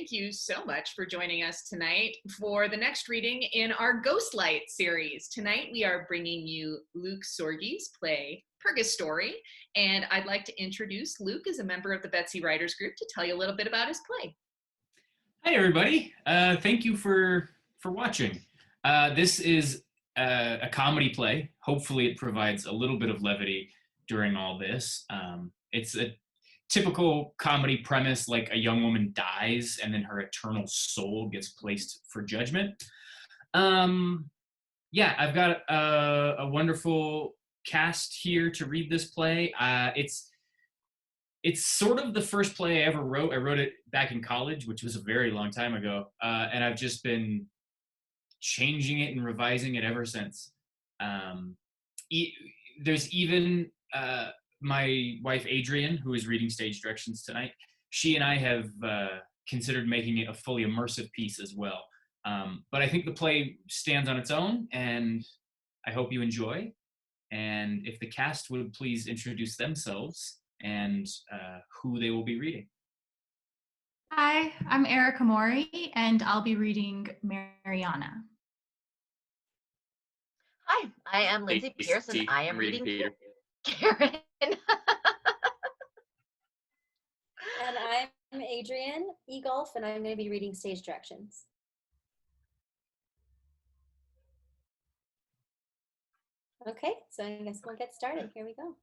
thank you so much for joining us tonight for the next reading in our Ghostlight series. Tonight we are bringing you Luke Sorge's play, Purgastory, and I'd like to introduce Luke as a member of the BETC Writers Group to tell you a little bit about his play. Hi, everybody. Thank you for watching. This is a comedy play. Hopefully it provides a little bit of levity during all this. It's a typical comedy premise, like a young woman dies and then her eternal soul gets placed for judgment. Yeah, I've got a wonderful cast here to read this play. It's sort of the first play I ever wrote. I wrote it back in college, which was a very long time ago, and I've just been changing it and revising it ever since. There's even my wife, Adrian, who is reading stage directions tonight. She and I have considered making it a fully immersive piece as well. But I think the play stands on its own, and I hope you enjoy. And if the cast would please introduce themselves and who they will be reading. Hi, I'm Erika Mori, and I'll be reading Marianna. Hi, I am Lindsey Pierce, and I am reading Peter. Karen. And I'm Adrian Egolf, and I'm going to be reading stage directions. Okay, so I guess we'll get started. Here we go.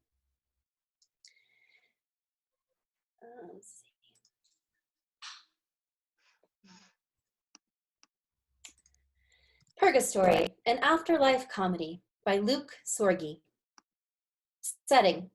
Let's see. Purgastory, an afterlife comedy by Luke Sorge. Setting: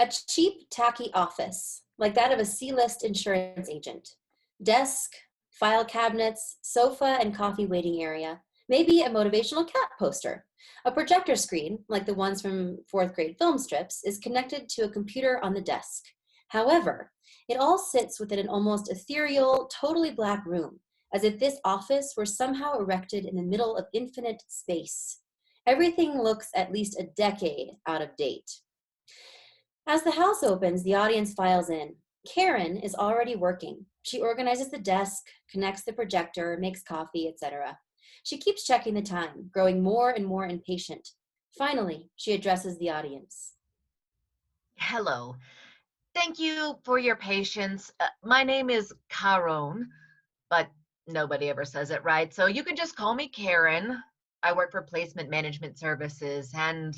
a cheap, tacky office, like that of a C-list insurance agent. Desk, file cabinets, sofa and coffee waiting area, maybe a motivational cat poster. A projector screen, like the ones from 4th grade film strips, is connected to a computer on the desk. However, it all sits within an almost ethereal, totally black room, as if this office were somehow erected in the middle of infinite space. Everything looks at least a decade out of date. As the house opens, the audience files in. Karen is already working. She organizes the desk, connects the projector, makes coffee, etc. She keeps checking the time, growing more and more impatient. Finally, she addresses the audience. Hello. Thank you for your patience. My name is Caron, but nobody ever says it right, so you can just call me Karen. I work for Placement Management Services, and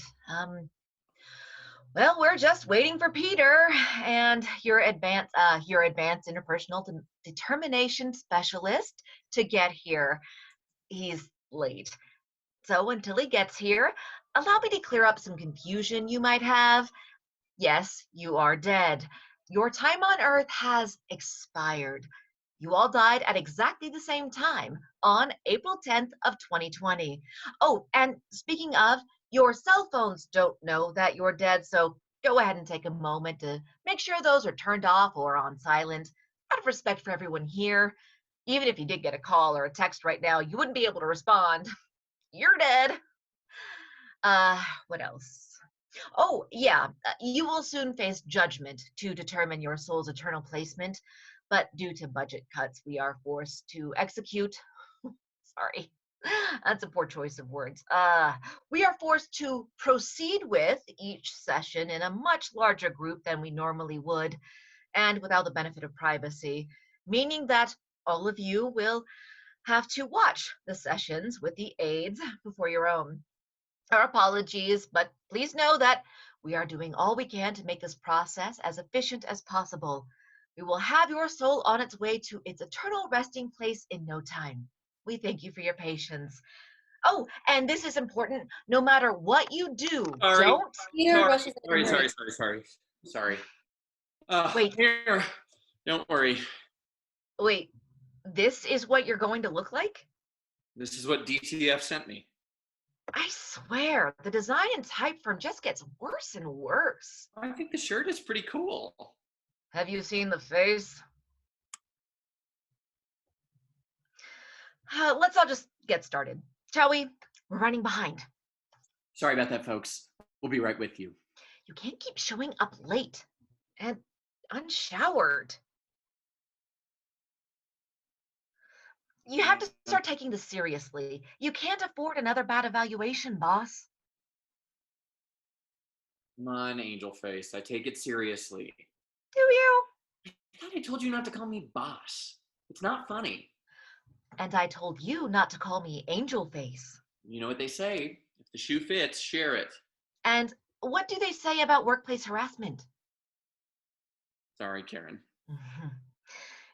well, we're just waiting for Peter and your advanced interpersonal determination specialist to get here. He's late. So until he gets here, allow me to clear up some confusion you might have. Yes, you are dead. Your time on Earth has expired. You all died at exactly the same time on April 10th of 2020. Oh, and speaking of, your cell phones don't know that you're dead, so go ahead and take a moment to make sure those are turned off or on silent, out of respect for everyone here. Even if you did get a call or a text right now, you wouldn't be able to respond. You're dead. What else? Oh, yeah, you will soon face judgment to determine your soul's eternal placement, but due to budget cuts, we are forced to execute. Sorry, that's a poor choice of words. We are forced to proceed with each session in a much larger group than we normally would, and without the benefit of privacy, meaning that all of you will have to watch the sessions with the aides before your own. Our apologies, but please know that we are doing all we can to make this process as efficient as possible. We will have your soul on its way to its eternal resting place in no time. We thank you for your patience. Oh, and this is important. No matter what you do, don't... Sorry. Wait. Here, don't worry. Wait, this is what you're going to look like? This is what DTF sent me. I swear, the design and type firm just gets worse and worse. I think the shirt is pretty cool. Have you seen the face? Let's all just get started, shall we? We're running behind. Sorry about that, folks. We'll be right with you. You can't keep showing up late and unshowered. You have to start taking this seriously. You can't afford another bad evaluation, boss. Come on, Angel Face. I take it seriously. Do you? I thought I told you not to call me boss. It's not funny. And I told you not to call me Angel Face. You know what they say. If the shoe fits, share it. And what do they say about workplace harassment? Sorry, Karen.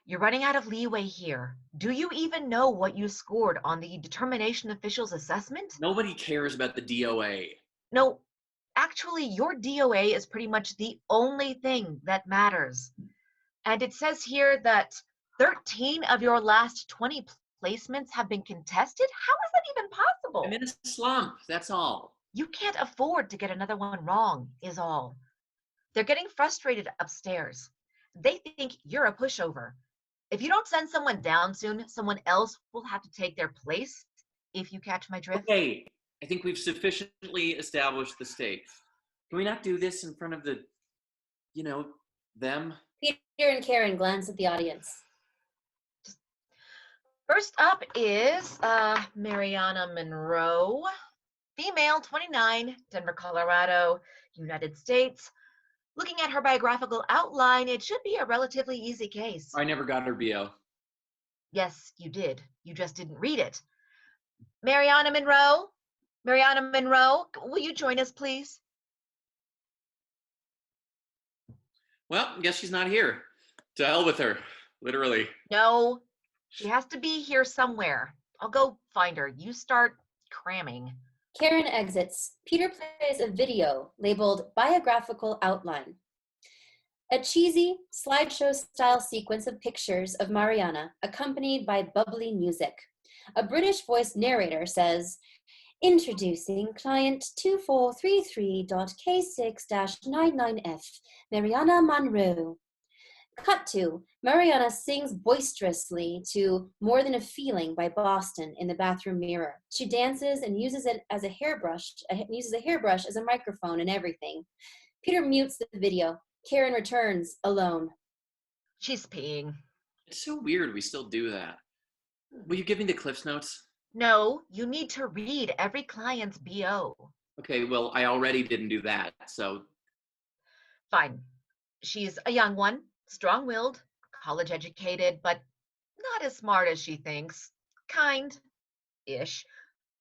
You're running out of leeway here. Do you even know what you scored on the determination official's assessment? Nobody cares about the DOA. No, actually, your DOA is pretty much the only thing that matters. And it says here that 13 of your last 20 placements have been contested? How is that even possible? I'm in a slump, that's all. You can't afford to get another one wrong, is all. They're getting frustrated upstairs. They think you're a pushover. If you don't send someone down soon, someone else will have to take their place, if you catch my drift. Okay, I think we've sufficiently established the stakes. Can we not do this in front of the, them? Peter and Karen glance at the audience. First up is Marianna Monroe, female, 29, Denver, Colorado, United States. Looking at her biographical outline, it should be a relatively easy case. I never got her BO. Yes, you did. You just didn't read it. Marianna Monroe, will you join us, please? Well, I guess she's not here. To hell with her, literally. No, she has to be here somewhere. I'll go find her. You start cramming. Karen exits. Peter plays a video labeled Biographical Outline. A cheesy, slideshow-style sequence of pictures of Marianna, accompanied by bubbly music. A British-voiced narrator says, "Introducing client 2433.K6-99F, Marianna Monroe." Cut to, Marianna sings boisterously to More Than a Feeling by Boston in the bathroom mirror. She dances and uses it as a hairbrush, as a microphone and everything. Peter mutes the video. Karen returns alone. She's peeing. It's so weird we still do that. Will you give me the Cliff's Notes? No, you need to read every client's BO. Okay, well, I already didn't do that, so... Fine. She's a young one, strong-willed, college-educated, but not as smart as she thinks. Kind-ish.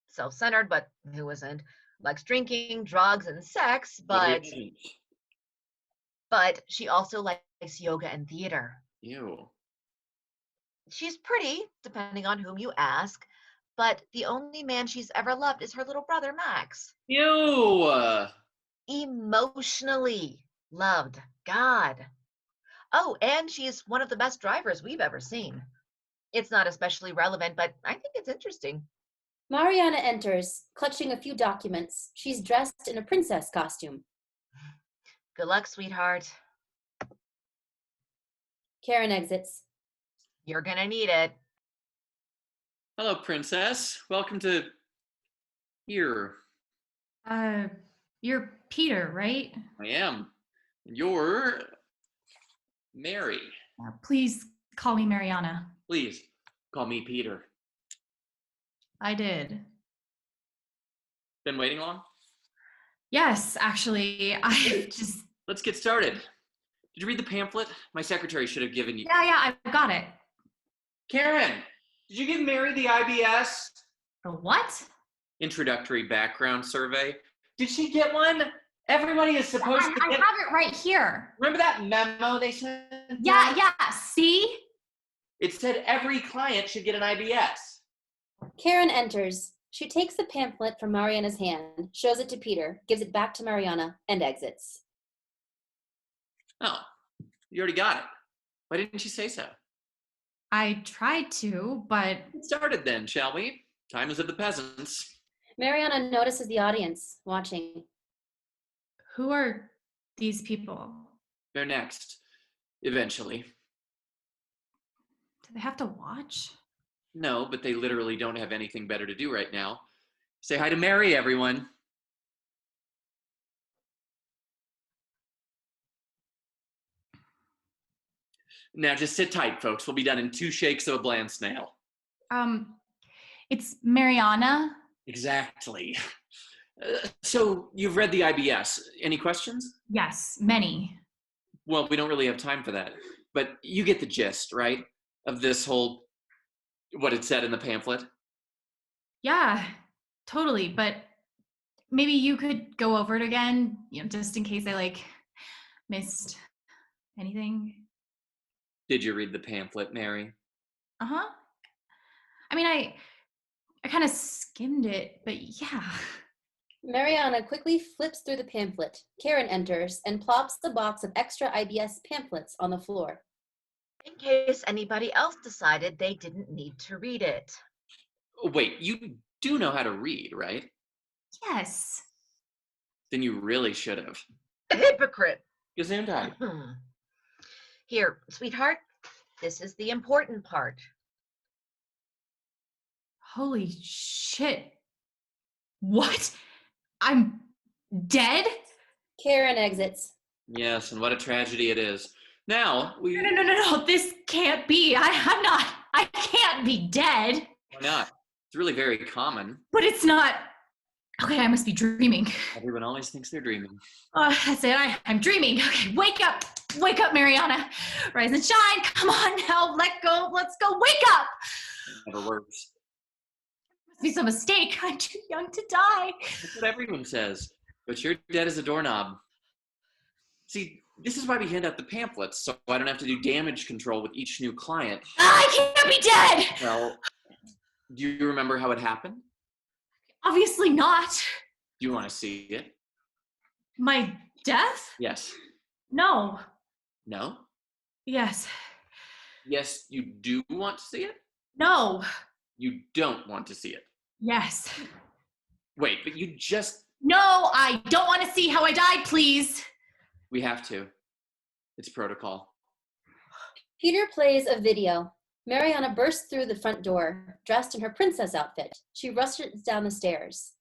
Self-centered, but who isn't? Likes drinking, drugs, and sex, but she also likes yoga and theater. Ew. She's pretty, depending on whom you ask, but the only man she's ever loved is her little brother, Max. Ew! Emotionally loved. God. Oh, and she's one of the best drivers we've ever seen. It's not especially relevant, but I think it's interesting. Marianna enters, clutching a few documents. She's dressed in a princess costume. Good luck, sweetheart. Karen exits. You're gonna need it. Hello, Princess. Welcome to... here. You're Peter, right? I am. You're... Mary. Please call me Marianna. Please, call me Peter. I did. Been waiting long? Yes, actually, I just... Let's get started. Did you read the pamphlet? My secretary should have given you... Yeah, I've got it. Karen, did you give Mary the IBS? The what? Introductory background survey. Did she get one? Everybody is supposed to I get... have it right here. Remember that memo they sent? Yeah, see? It said every client should get an IBS. Karen enters. She takes the pamphlet from Marianna's hand, shows it to Peter, gives it back to Marianna, and exits. Oh, you already got it. Why didn't you say so? I tried to, but... Get started then, shall we? Time is of the peasants. Marianna notices the audience, watching. Who are these people? They're next. Eventually. Do they have to watch? No, but they literally don't have anything better to do right now. Say hi to Mary, everyone. Now just sit tight, folks. We'll be done in 2 shakes of a bland snail. It's Marianna. Exactly. So you've read the IBS. Any questions? Yes, many. Well, we don't really have time for that. But you get the gist, right? Of this whole, what it said in the pamphlet. Yeah, totally. But maybe you could go over it again, just in case I missed anything. Did you read the pamphlet, Mary? Uh-huh. I mean, I kind of skimmed it, but yeah. Marianna quickly flips through the pamphlet. Karen enters and plops the box of extra IBS pamphlets on the floor. In case anybody else decided they didn't need to read it. Oh, wait, you do know how to read, right? Yes. Then you really should have. Hypocrite. Gesundheit. Here, sweetheart, this is the important part. Holy shit. What? I'm dead? Karen exits. Yes, and what a tragedy it is. Now, No. This can't be. I can't be dead. Why not? It's really very common. But it's not. Okay, I must be dreaming. Everyone always thinks they're dreaming. That's it. I'm dreaming. Okay, wake up. Wake up, Marianna. Rise and shine. Come on now. Let's go. Wake up. It never works. Must be some mistake. I'm too young to die. That's what everyone says. But you're dead as a doorknob. See, this is why we hand out the pamphlets, so I don't have to do damage control with each new client. I can't be dead. Well, do you remember how it happened? Obviously not. Do you want to see it? My death? Yes. No. No? Yes. Yes, you do want to see it? No. You don't want to see it? Yes. Wait, but you just... No, I don't want to see how I died, please. We have to. It's protocol. Peter plays a video. Marianna bursts through the front door, dressed in her princess outfit. She rushes down the stairs.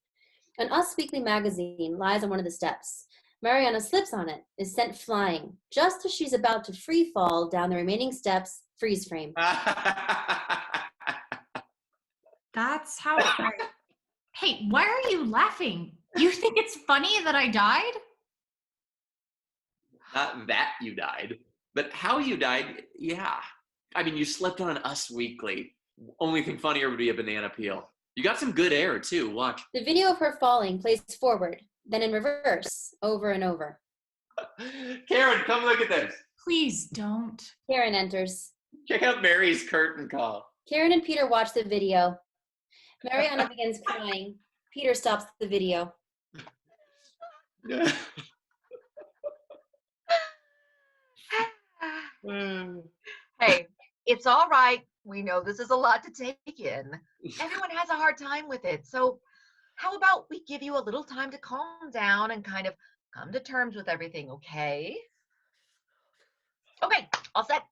An Us Weekly magazine lies on one of the steps. Marianna slips on it, is sent flying. Just as she's about to free fall down the remaining steps, freeze frame. That's how. Hey, why are you laughing? You think it's funny that I died? Not that you died, but how you died, yeah. I mean, you slept on an Us Weekly. Only thing funnier would be a banana peel. You got some good air, too. Watch. The video of her falling plays forward, then in reverse, over and over. Karen, come look at this. Please don't. Karen enters. Check out Mary's curtain call. Karen and Peter watch the video. Marianna begins crying. Peter stops the video. Hey, it's all right. We know this is a lot to take in. Everyone has a hard time with it. So how about we give you a little time to calm down and kind of come to terms with everything, okay? Okay, all set.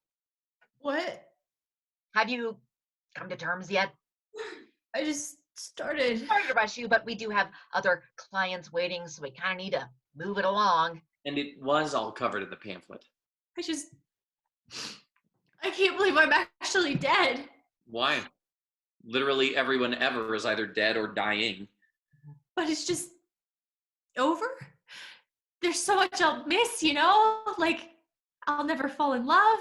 What? Have you come to terms yet? I just started. Sorry to rush you, but we do have other clients waiting, so we kind of need to move it along. And it was all covered in the pamphlet. I can't believe I'm actually dead. Why? Literally everyone ever is either dead or dying. But it's just over. There's so much I'll miss, like I'll never fall in love.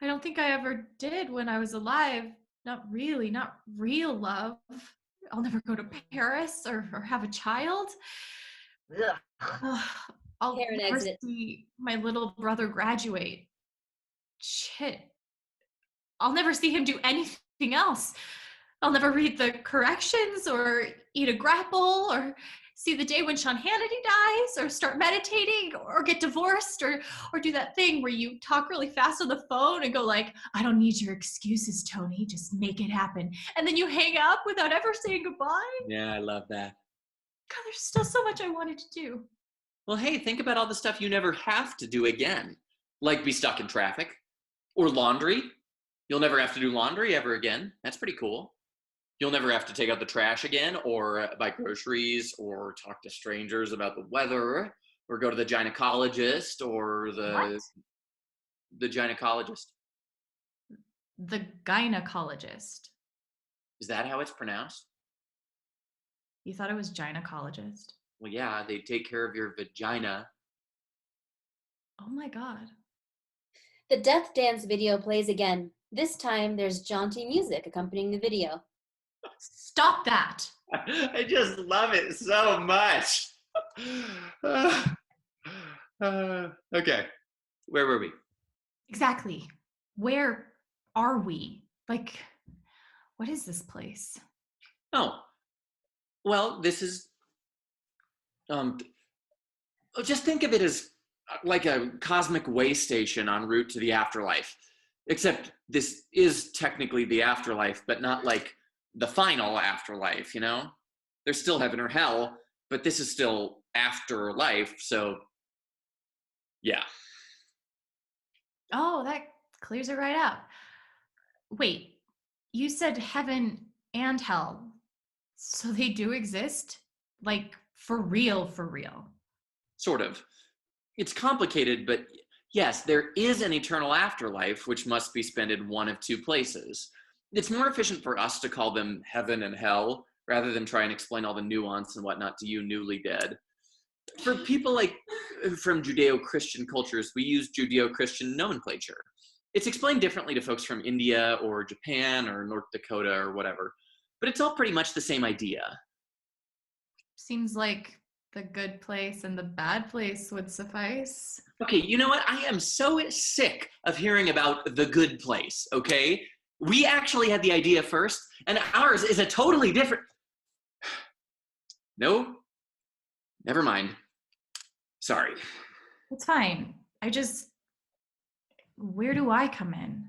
I don't think I ever did when I was alive. Not really, not real love. I'll never go to Paris or have a child. Ugh. I'll Karen never exits. see my little brother graduate. Shit. I'll never see him do anything else. I'll never read the corrections or eat a grapple or see the day when Sean Hannity dies or start meditating or get divorced or do that thing where you talk really fast on the phone and go like, I don't need your excuses, Tony. Just make it happen. And then you hang up without ever saying goodbye. Yeah, I love that. God, there's still so much I wanted to do. Well, hey, think about all the stuff you never have to do again. Like be stuck in traffic. Or laundry. You'll never have to do laundry ever again. That's pretty cool. You'll never have to take out the trash again or buy groceries or talk to strangers about the weather or go to the gynecologist or the gynecologist. The gynecologist. Is that how it's pronounced? You thought it was gynecologist? Well, yeah, they take care of your vagina. Oh my God. The death dance video plays again. This time there's jaunty music accompanying the video. Stop that. I just love it so much. Okay, where were we? Exactly. Where are we? Like, what is this place? Oh, well, this is, just think of it as like a cosmic way station en route to the afterlife. Except this is technically the afterlife, but not like the final afterlife, you know? There's still heaven or hell, but this is still afterlife, so yeah. Oh, that clears it right up. Wait, you said heaven and hell. So they do exist? Like, for real, for real. Sort of. It's complicated, but yes, there is an eternal afterlife, which must be spent in one of two places. It's more efficient for us to call them heaven and hell, rather than try and explain all the nuance and whatnot to you newly dead. For people like from Judeo-Christian cultures, we use Judeo-Christian nomenclature. It's explained differently to folks from India or Japan or North Dakota or whatever, but it's all pretty much the same idea. Seems like the good place and the bad place would suffice. Okay, you know what? I am so sick of hearing about the good place, okay? We actually had the idea first, and ours is a totally different... No, never mind. Sorry. It's fine. Where do I come in?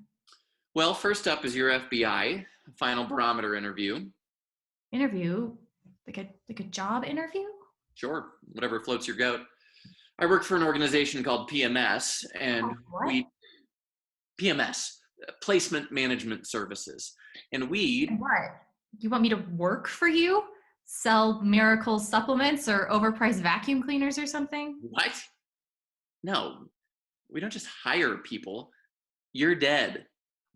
Well, first up is your FBI final barometer interview. Interview? Like a job interview? Sure, whatever floats your goat. I work for an organization called PMS, and PMS, Placement Management Services. And we... And what? You want me to work for you? Sell miracle supplements or overpriced vacuum cleaners or something? What? No, we don't just hire people. You're dead.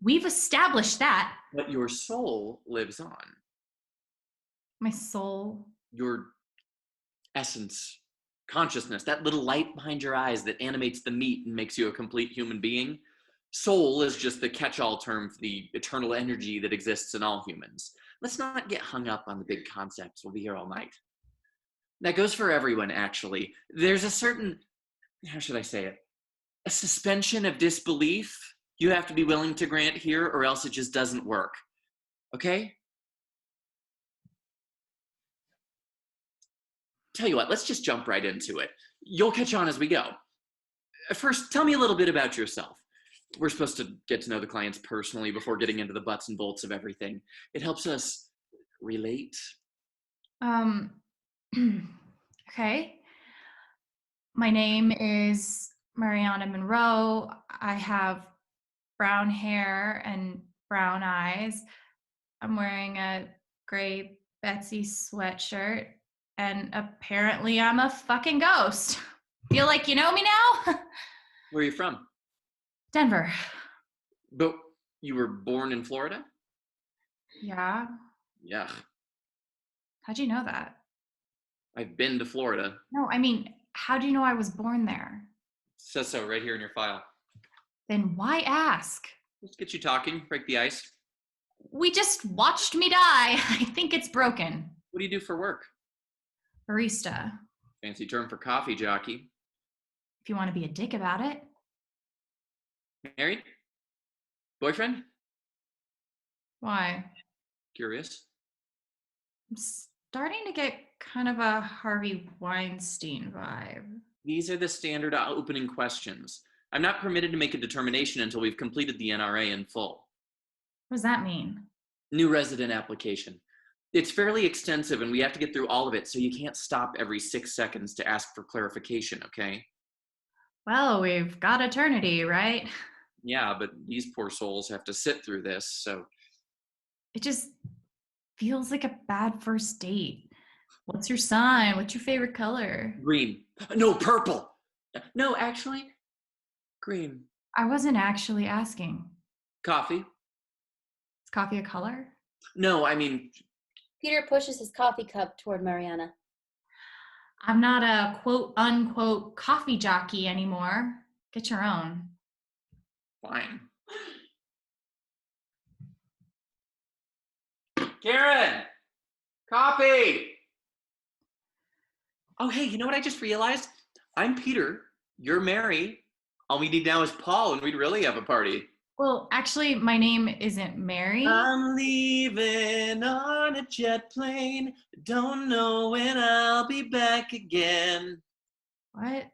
We've established that. But your soul lives on. My soul. Your essence, consciousness, that little light behind your eyes that animates the meat and makes you a complete human being. Soul is just the catch-all term for the eternal energy that exists in all humans. Let's not get hung up on the big concepts. We'll be here all night. That goes for everyone, actually. There's a certain, how should I say it? A suspension of disbelief you have to be willing to grant here, or else it just doesn't work. Okay? Tell you what, let's just jump right into it. You'll catch on as we go. First, tell me a little bit about yourself. We're supposed to get to know the clients personally before getting into the butts and bolts of everything. It helps us relate. Okay. My name is Marianna Monroe. I have brown hair and brown eyes. I'm wearing a gray Betsy sweatshirt, and apparently I'm a fucking ghost. Feel like you know me now? Where are you from? Denver. But you were born in Florida? Yeah. Yeah. How'd you know that? I've been to Florida. No, I mean, how do you know I was born there? It says so right here in your file. Then why ask? Let's get you talking, break the ice. We just watched me die. I think it's broken. What do you do for work? Barista. Fancy term for coffee jockey. If you want to be a dick about it. Married? Boyfriend? Why? Curious. I'm starting to get kind of a Harvey Weinstein vibe. These are the standard opening questions. I'm not permitted to make a determination until we've completed the NRA in full. What does that mean? New resident application. It's fairly extensive and we have to get through all of it, so you can't stop every 6 seconds to ask for clarification, okay? Well, we've got eternity, right? Yeah, but these poor souls have to sit through this, so... It just feels like a bad first date. What's your sign? What's your favorite color? Green. No, purple! No, actually, green. I wasn't actually asking. Coffee. Is coffee a color? No, I mean, Peter pushes his coffee cup toward Marianna. I'm not a quote unquote coffee jockey anymore. Get your own. fine. Karen! Coffee! Oh, hey, you know what I just realized? I'm Peter. You're Mary. All we need now is Paul, and we'd really have a party. Well, actually, my name isn't Mary. I'm leaving on a jet plane. Don't know when I'll be back again. What?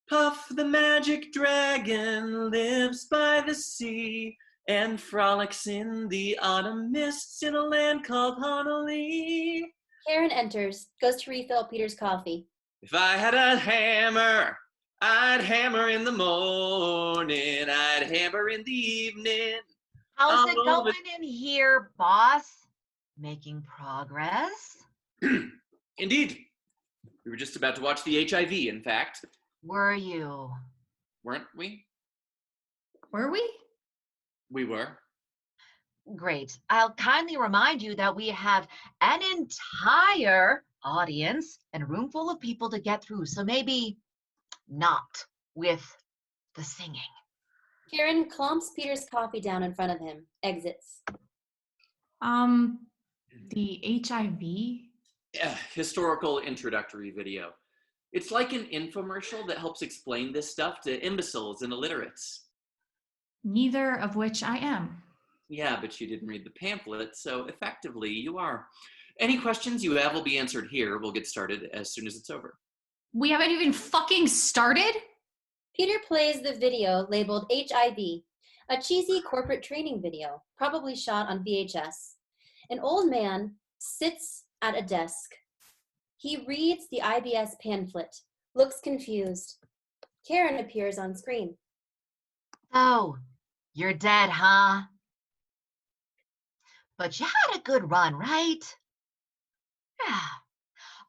Puff the magic dragon lives by the sea and frolics in the autumn mists in a land called Honolulu. Karen enters, goes to refill Peter's coffee. If I had a hammer, I'd hammer in the morning, I'd hammer in the evening. How's it All going in here, boss? Making progress? Indeed. We were just about to watch the HIV, in fact. Were you? Weren't we? Were we? We were. Great. I'll kindly remind you that we have an entire audience and a room full of people to get through, so maybe not with the singing. Karen clumps Peter's coffee down in front of him, exits. The HIV? Yeah, historical introductory video. It's like an infomercial that helps explain this stuff to imbeciles and illiterates. Neither of which I am. Yeah, but you didn't read the pamphlet, so effectively you are. Any questions you have will be answered here. We'll get started as soon as it's over. We haven't even fucking started? Peter plays the video labeled HIV, a cheesy corporate training video, probably shot on VHS. An old man sits at a desk. He reads the IBS pamphlet, looks confused. Karen appears on screen. Oh, you're dead, huh? But you had a good run, right? Yeah.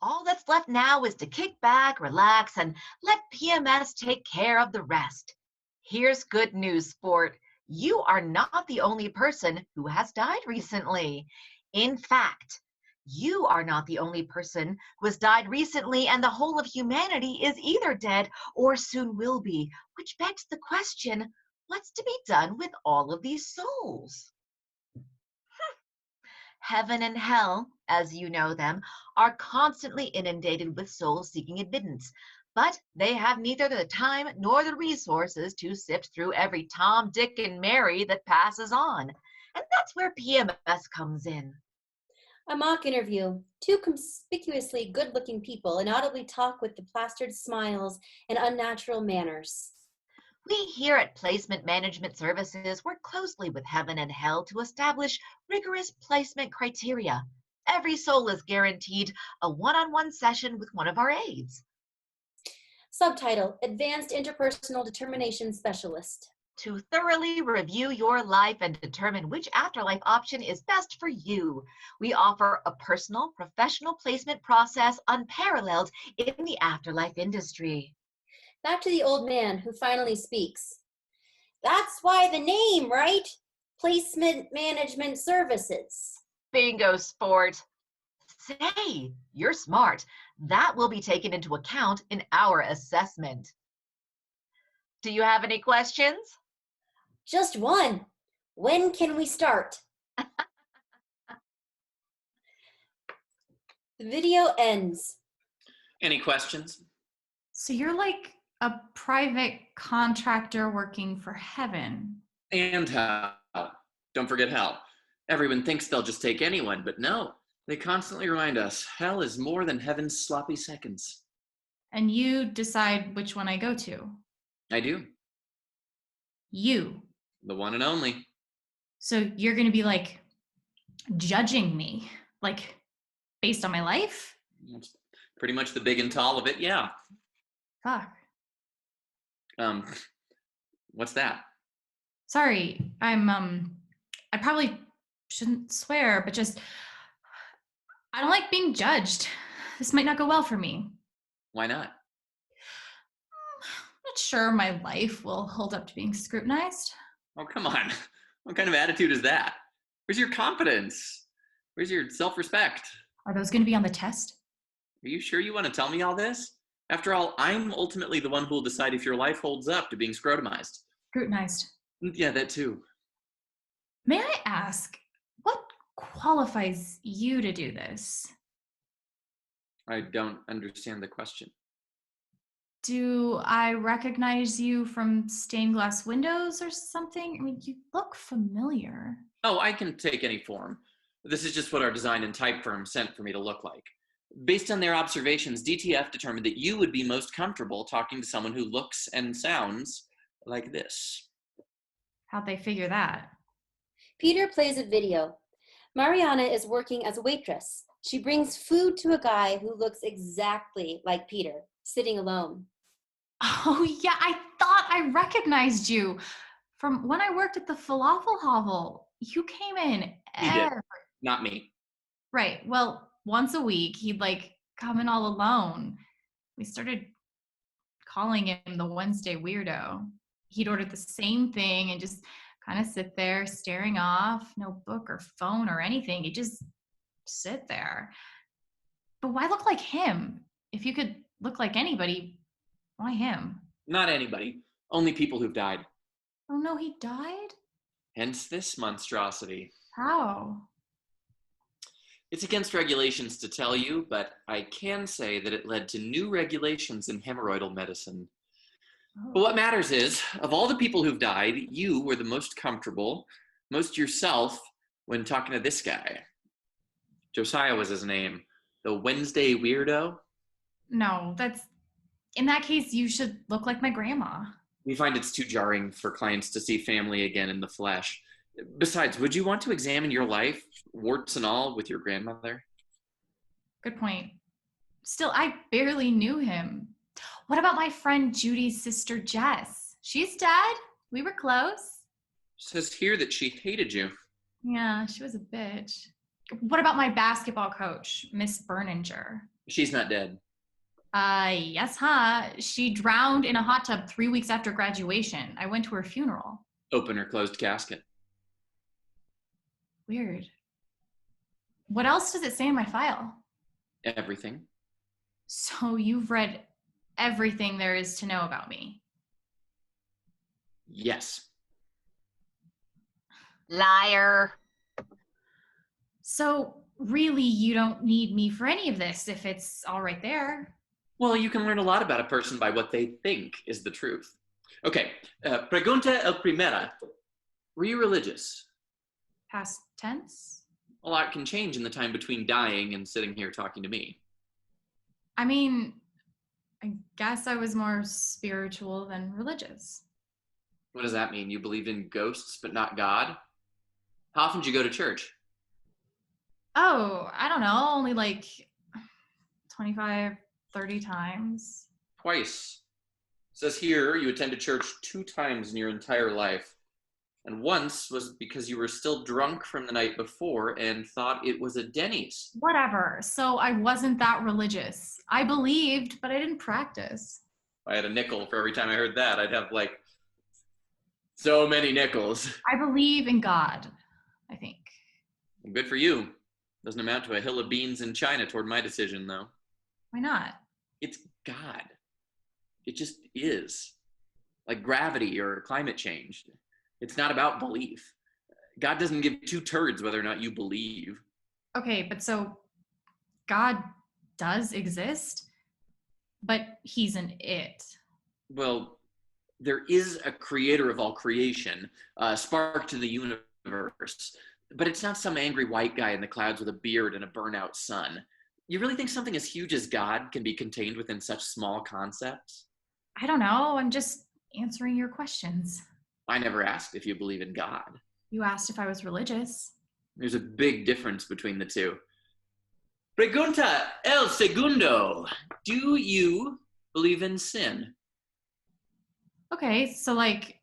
All that's left now is to kick back, relax, and let PMS take care of the rest. Here's good news, sport. You are not the only person who has died recently. In fact, you are not the only person who has died recently, and the whole of humanity is either dead or soon will be, which begs the question, what's to be done with all of these souls? Heaven and hell, as you know them, are constantly inundated with souls seeking admittance, but they have neither the time nor the resources to sift through every Tom, Dick, and Mary that passes on. And that's where PMS comes in. A mock interview. Two conspicuously good-looking inaudibly audibly talk with the plastered smiles and unnatural manners. We here at Placement Management Services work closely with Heaven and Hell to establish rigorous placement criteria. Every soul is guaranteed a one-on-one session with one of our aides. Subtitle, Advanced Interpersonal Determination Specialist. To thoroughly review your life and determine which afterlife option is best for you. We offer a personal, professional placement process unparalleled in the afterlife industry. Back to the old man who finally speaks. That's why the name, right? Placement Management Services. Bingo, sport. Say, you're smart. That will be taken into account in our assessment. Do you have any questions? Just one. When can we start? The video ends. Any questions? So you're like a private contractor working for Heaven. And hell. Don't forget hell. Everyone thinks they'll just take anyone, but no. They constantly remind us, hell is more than heaven's sloppy seconds. And you decide which one I go to. I do. You. The one and only. So you're going to be like judging me, like based on my life? That's pretty much the big and tall of it, yeah. Fuck. What's that? Sorry, I probably shouldn't swear, but just, I don't like being judged. This might not go well for me. Why not? I'm not sure my life will hold up to being scrutinized. Oh, come on. What kind of attitude is that? Where's your confidence? Where's your self-respect? Are those going to be on the test? Are you sure you want to tell me all this? After all, I'm ultimately the one who will decide if your life holds up to being scrutinized. Scrutinized. Yeah, that too. May I ask, what qualifies you to do this? I don't understand the question. Do I recognize you from stained glass windows or something? I mean, you look familiar. Oh, I can take any form. This is just what our design and type firm sent for me to look like. Based on their observations, DTF determined that you would be most comfortable talking to someone who looks and sounds like this. How'd they figure that? Peter plays a video. Marianna is working as a waitress. She brings food to a guy who looks exactly like Peter, sitting alone. Oh, yeah, I thought I recognized you from when I worked at the falafel hovel. You came in. He did, not me. Right. Well, once a week, he'd like come in all alone. We started calling him the Wednesday weirdo. He'd order the same thing and just kind of sit there staring off, no book or phone or anything. He'd just sit there. But why look like him? If you could look like anybody, why him? Not anybody. Only people who've died. Oh no, he died? Hence this monstrosity. How? It's against regulations to tell you, but I can say that it led to new regulations in hemorrhoidal medicine. Oh. But what matters is, of all the people who've died, you were the most comfortable, most yourself, when talking to this guy. Josiah was his name. The Wednesday weirdo. No, in that case, you should look like my grandma. We find it's too jarring for clients to see family again in the flesh. Besides, would you want to examine your life, warts and all, with your grandmother? Good point. Still, I barely knew him. What about my friend Judy's sister, Jess? She's dead. We were close. It says here that she hated you. Yeah, she was a bitch. What about my basketball coach, Miss Berninger? She's not dead. Yes, huh? She drowned in a hot tub 3 weeks after graduation. I went to her funeral. Open or closed casket. Weird. What else does it say in my file? Everything. So you've read everything there is to know about me? Yes. Liar. So really, you don't need me for any of this if it's all right there. Well, you can learn a lot about a person by what they think is the truth. Okay, pregunta el primera. Were you religious? Past tense? A lot can change in the time between dying and sitting here talking to me. I mean, I guess I was more spiritual than religious. What does that mean? You believed in ghosts but not God? How often did you go to church? Oh, I don't know, only like 25, 30 times. Twice. It says here you attended church 2 times in your entire life. And once was because you were still drunk from the night before and thought it was a Denny's. Whatever. So I wasn't that religious. I believed, but I didn't practice. If I had a nickel for every time I heard that, I'd have like so many nickels. I believe in God, I think. Well, good for you. Doesn't amount to a hill of beans in China toward my decision, though. Why not? It's God. It just is. Like gravity or climate change. It's not about belief. God doesn't give 2 turds whether or not you believe. Okay, but so God does exist, but he's an it. Well, there is a creator of all creation, spark to the universe, but it's not some angry white guy in the clouds with a beard and a burnout sun. You really think something as huge as God can be contained within such small concepts? I don't know. I'm just answering your questions. I never asked if you believe in God. You asked if I was religious. There's a big difference between the two. Pregunta el segundo. Do you believe in sin? Okay, so like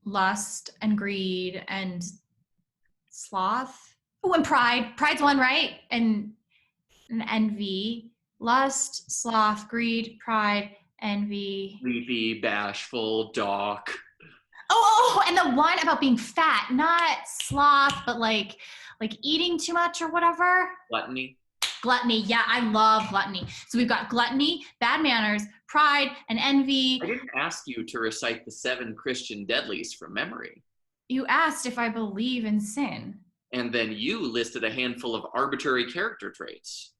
lust and greed and sloth. Oh, and pride. Pride's one, right? And envy. Lust, sloth, greed, pride, envy. Sleepy, bashful, dark. Oh, and the one about being fat, not sloth, but like like eating too much or whatever. Gluttony. Gluttony. Yeah, I love gluttony. So we've got gluttony, bad manners, pride, and envy. I didn't ask you to recite the 7 Christian deadlies from memory. You asked if I believe in sin. And then you listed a handful of arbitrary character traits.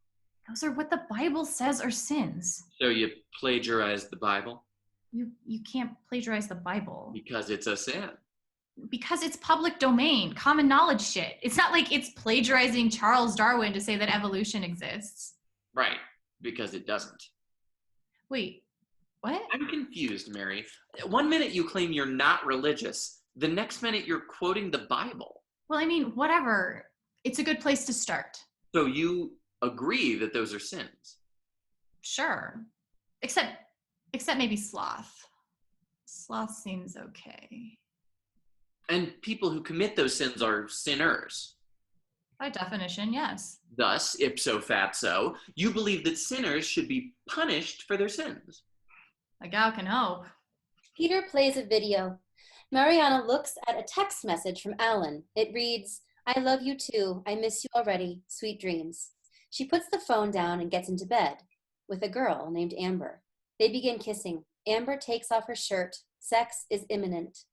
Those are what the Bible says are sins. So you plagiarized the Bible? You can't plagiarize the Bible. Because it's a sin. Because it's public domain, common knowledge shit. It's not like it's plagiarizing Charles Darwin to say that evolution exists. Right, because it doesn't. Wait, what? I'm confused, Mary. One minute you claim you're not religious, the next minute you're quoting the Bible. Well, I mean, whatever. It's a good place to start. So you agree that those are sins? Sure. Except maybe sloth. Sloth seems okay. And people who commit those sins are sinners. By definition, yes. Thus, ipso fatso, you believe that sinners should be punished for their sins. A gal can hope. Peter plays a video. Marianna looks at a text message from Alan. It reads, "I love you too. I miss you already. Sweet dreams." She puts the phone down and gets into bed with a girl named Amber. They begin kissing. Amber takes off her shirt. Sex is imminent.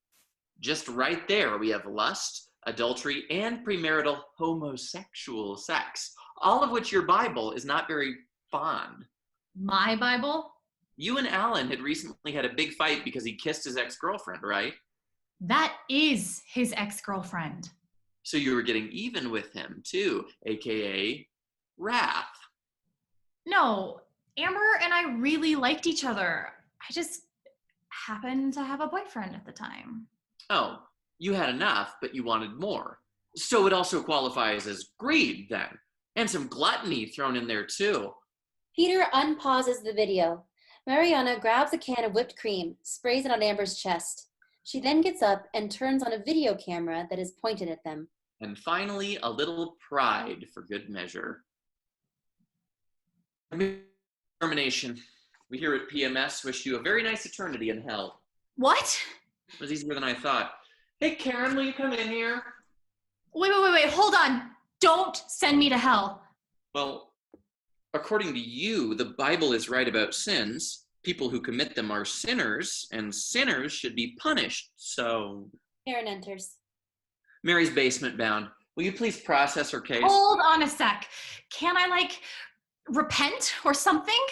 Just right there, we have lust, adultery, and premarital homosexual sex, all of which your Bible is not very fond. My Bible? You and Alan had recently had a big fight because he kissed his ex-girlfriend, right? That is his ex-girlfriend. So you were getting even with him too, aka wrath. No, Amber and I really liked each other. I just happened to have a boyfriend at the time. Oh, you had enough, but you wanted more. So it also qualifies as greed then, and some gluttony thrown in there too. Peter unpauses the video. Marianna grabs a can of whipped cream, sprays it on Amber's chest. She then gets up and turns on a video camera that is pointed at them. And finally, a little pride for good measure. Termination. We here at PMS wish you a very nice eternity in hell. What? It was easier than I thought. Hey, Karen, will you come in here? Wait, hold on. Don't send me to hell. Well, according to you, the Bible is right about sins. People who commit them are sinners, and sinners should be punished, so... Karen enters. Mary's basement bound. Will you please process her case? Hold on a sec. Can I, repent or something?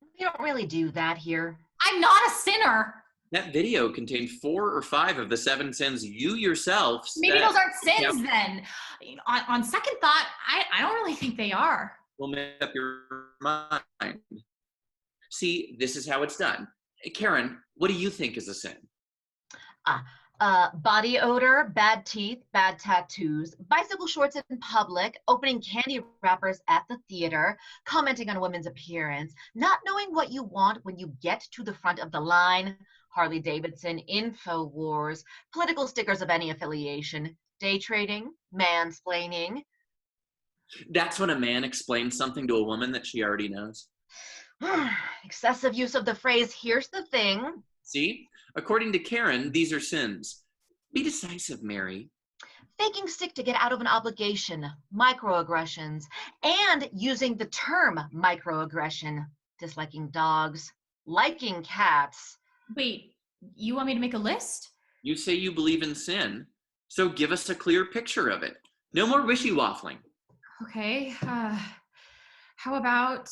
We don't really do that here. I'm not a sinner. That video contained 4 or 5 of the 7 sins you yourself said. Maybe those aren't sins then. On second thought, I don't really think they are. Will make up your mind. See, this is how it's done. Karen, what do you think is a sin? Body odor, bad teeth, bad tattoos, bicycle shorts in public, opening candy wrappers at the theater, commenting on a woman's appearance, not knowing what you want when you get to the front of the line, Harley Davidson, InfoWars, political stickers of any affiliation, day trading, mansplaining. That's when a man explains something to a woman that she already knows. Excessive use of the phrase, "here's the thing." See? According to Karen, these are sins. Be decisive, Mary. Faking sick to get out of an obligation, microaggressions, and using the term microaggression, disliking dogs, liking cats. Wait, you want me to make a list? You say you believe in sin, so give us a clear picture of it. No more wishy-waffling. Okay, how about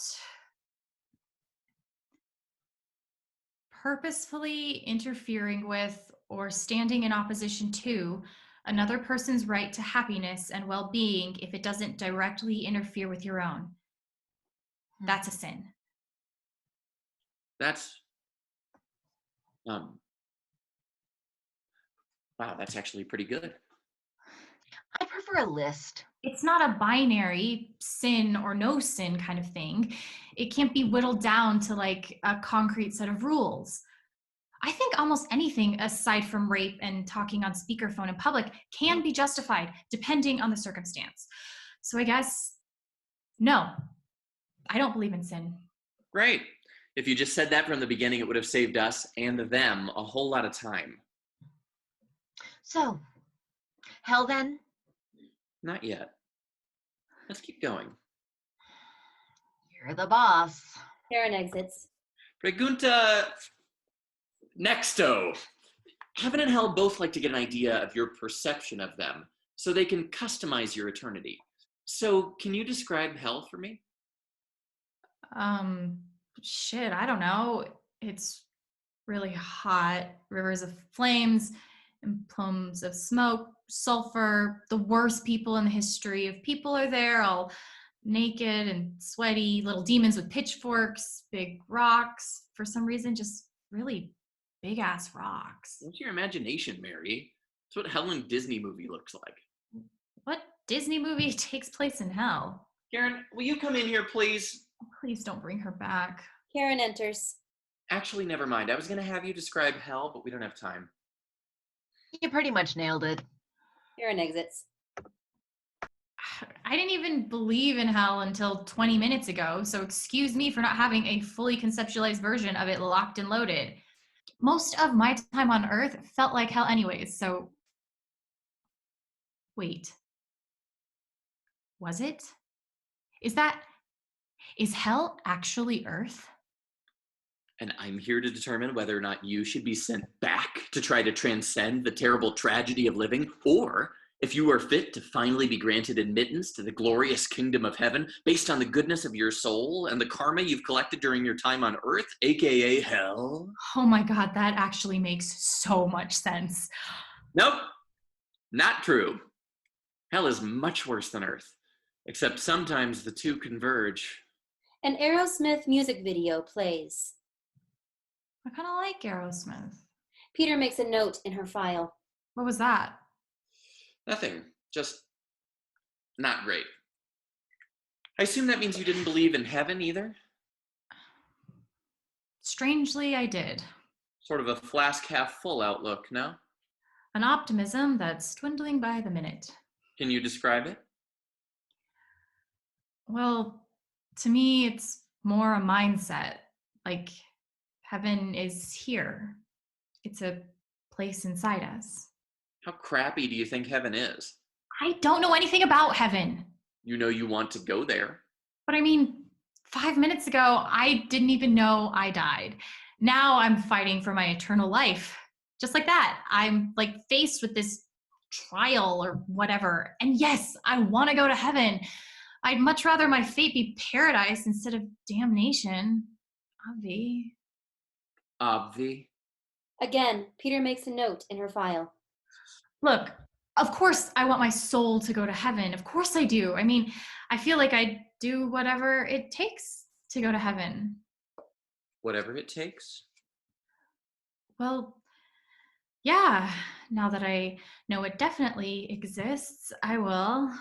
purposefully interfering with or standing in opposition to another person's right to happiness and well-being if it doesn't directly interfere with your own. That's a sin. That's, wow, that's actually pretty good. I prefer a list. It's not a binary sin or no sin kind of thing. It can't be whittled down to a concrete set of rules. I think almost anything aside from rape and talking on speakerphone in public can be justified depending on the circumstance. So I guess, no, I don't believe in sin. Great. If you just said that from the beginning, it would have saved us and them a whole lot of time. So, hell then? Not yet. Let's keep going. You're the boss. Karen exits. Pregunta nexto. Heaven and hell both like to get an idea of your perception of them so they can customize your eternity. So can you describe hell for me? Shit, I don't know. It's really hot, rivers of flames and plumes of smoke, sulfur. The worst people in the history of people are there, all naked and sweaty, little demons with pitchforks, big rocks, for some reason just really big ass rocks. What's your imagination, Mary? It's what hell in Disney movie looks like. What Disney movie takes place in hell? Karen, will you come in here, please? Please don't bring her back. Karen enters. Actually, never mind. I was going to have you describe hell, but we don't have time. You pretty much nailed it. Karen exits. I didn't even believe in hell until 20 minutes ago, so excuse me for not having a fully conceptualized version of it locked and loaded. Most of my time on Earth felt like hell anyways, so... Wait. Was it? Is hell actually Earth? And I'm here to determine whether or not you should be sent back to try to transcend the terrible tragedy of living, or if you are fit to finally be granted admittance to the glorious kingdom of heaven based on the goodness of your soul and the karma you've collected during your time on Earth, aka hell. Oh my God, that actually makes so much sense. Nope, not true. Hell is much worse than Earth, except sometimes the two converge. An Aerosmith music video plays. I kind of like Aerosmith. Peter makes a note in her file. What was that? Nothing, just not great. I assume that means you didn't believe in heaven either? Strangely, I did. Sort of a flask half full outlook, no? An optimism that's dwindling by the minute. Can you describe it? Well, to me, it's more a mindset. Like, heaven is here. It's a place inside us. How crappy do you think heaven is? I don't know anything about heaven. You know you want to go there. But I mean, 5 minutes ago, I didn't even know I died. Now I'm fighting for my eternal life. Just like that. I'm like faced with this trial or whatever. And yes, I want to go to heaven. I'd much rather my fate be paradise instead of damnation. Obvi. Again, Peter makes a note in her file. Look, of course I want my soul to go to heaven. Of course I do. I mean, I feel like I do whatever it takes to go to heaven. Whatever it takes? Well, yeah, now that I know it definitely exists, I will.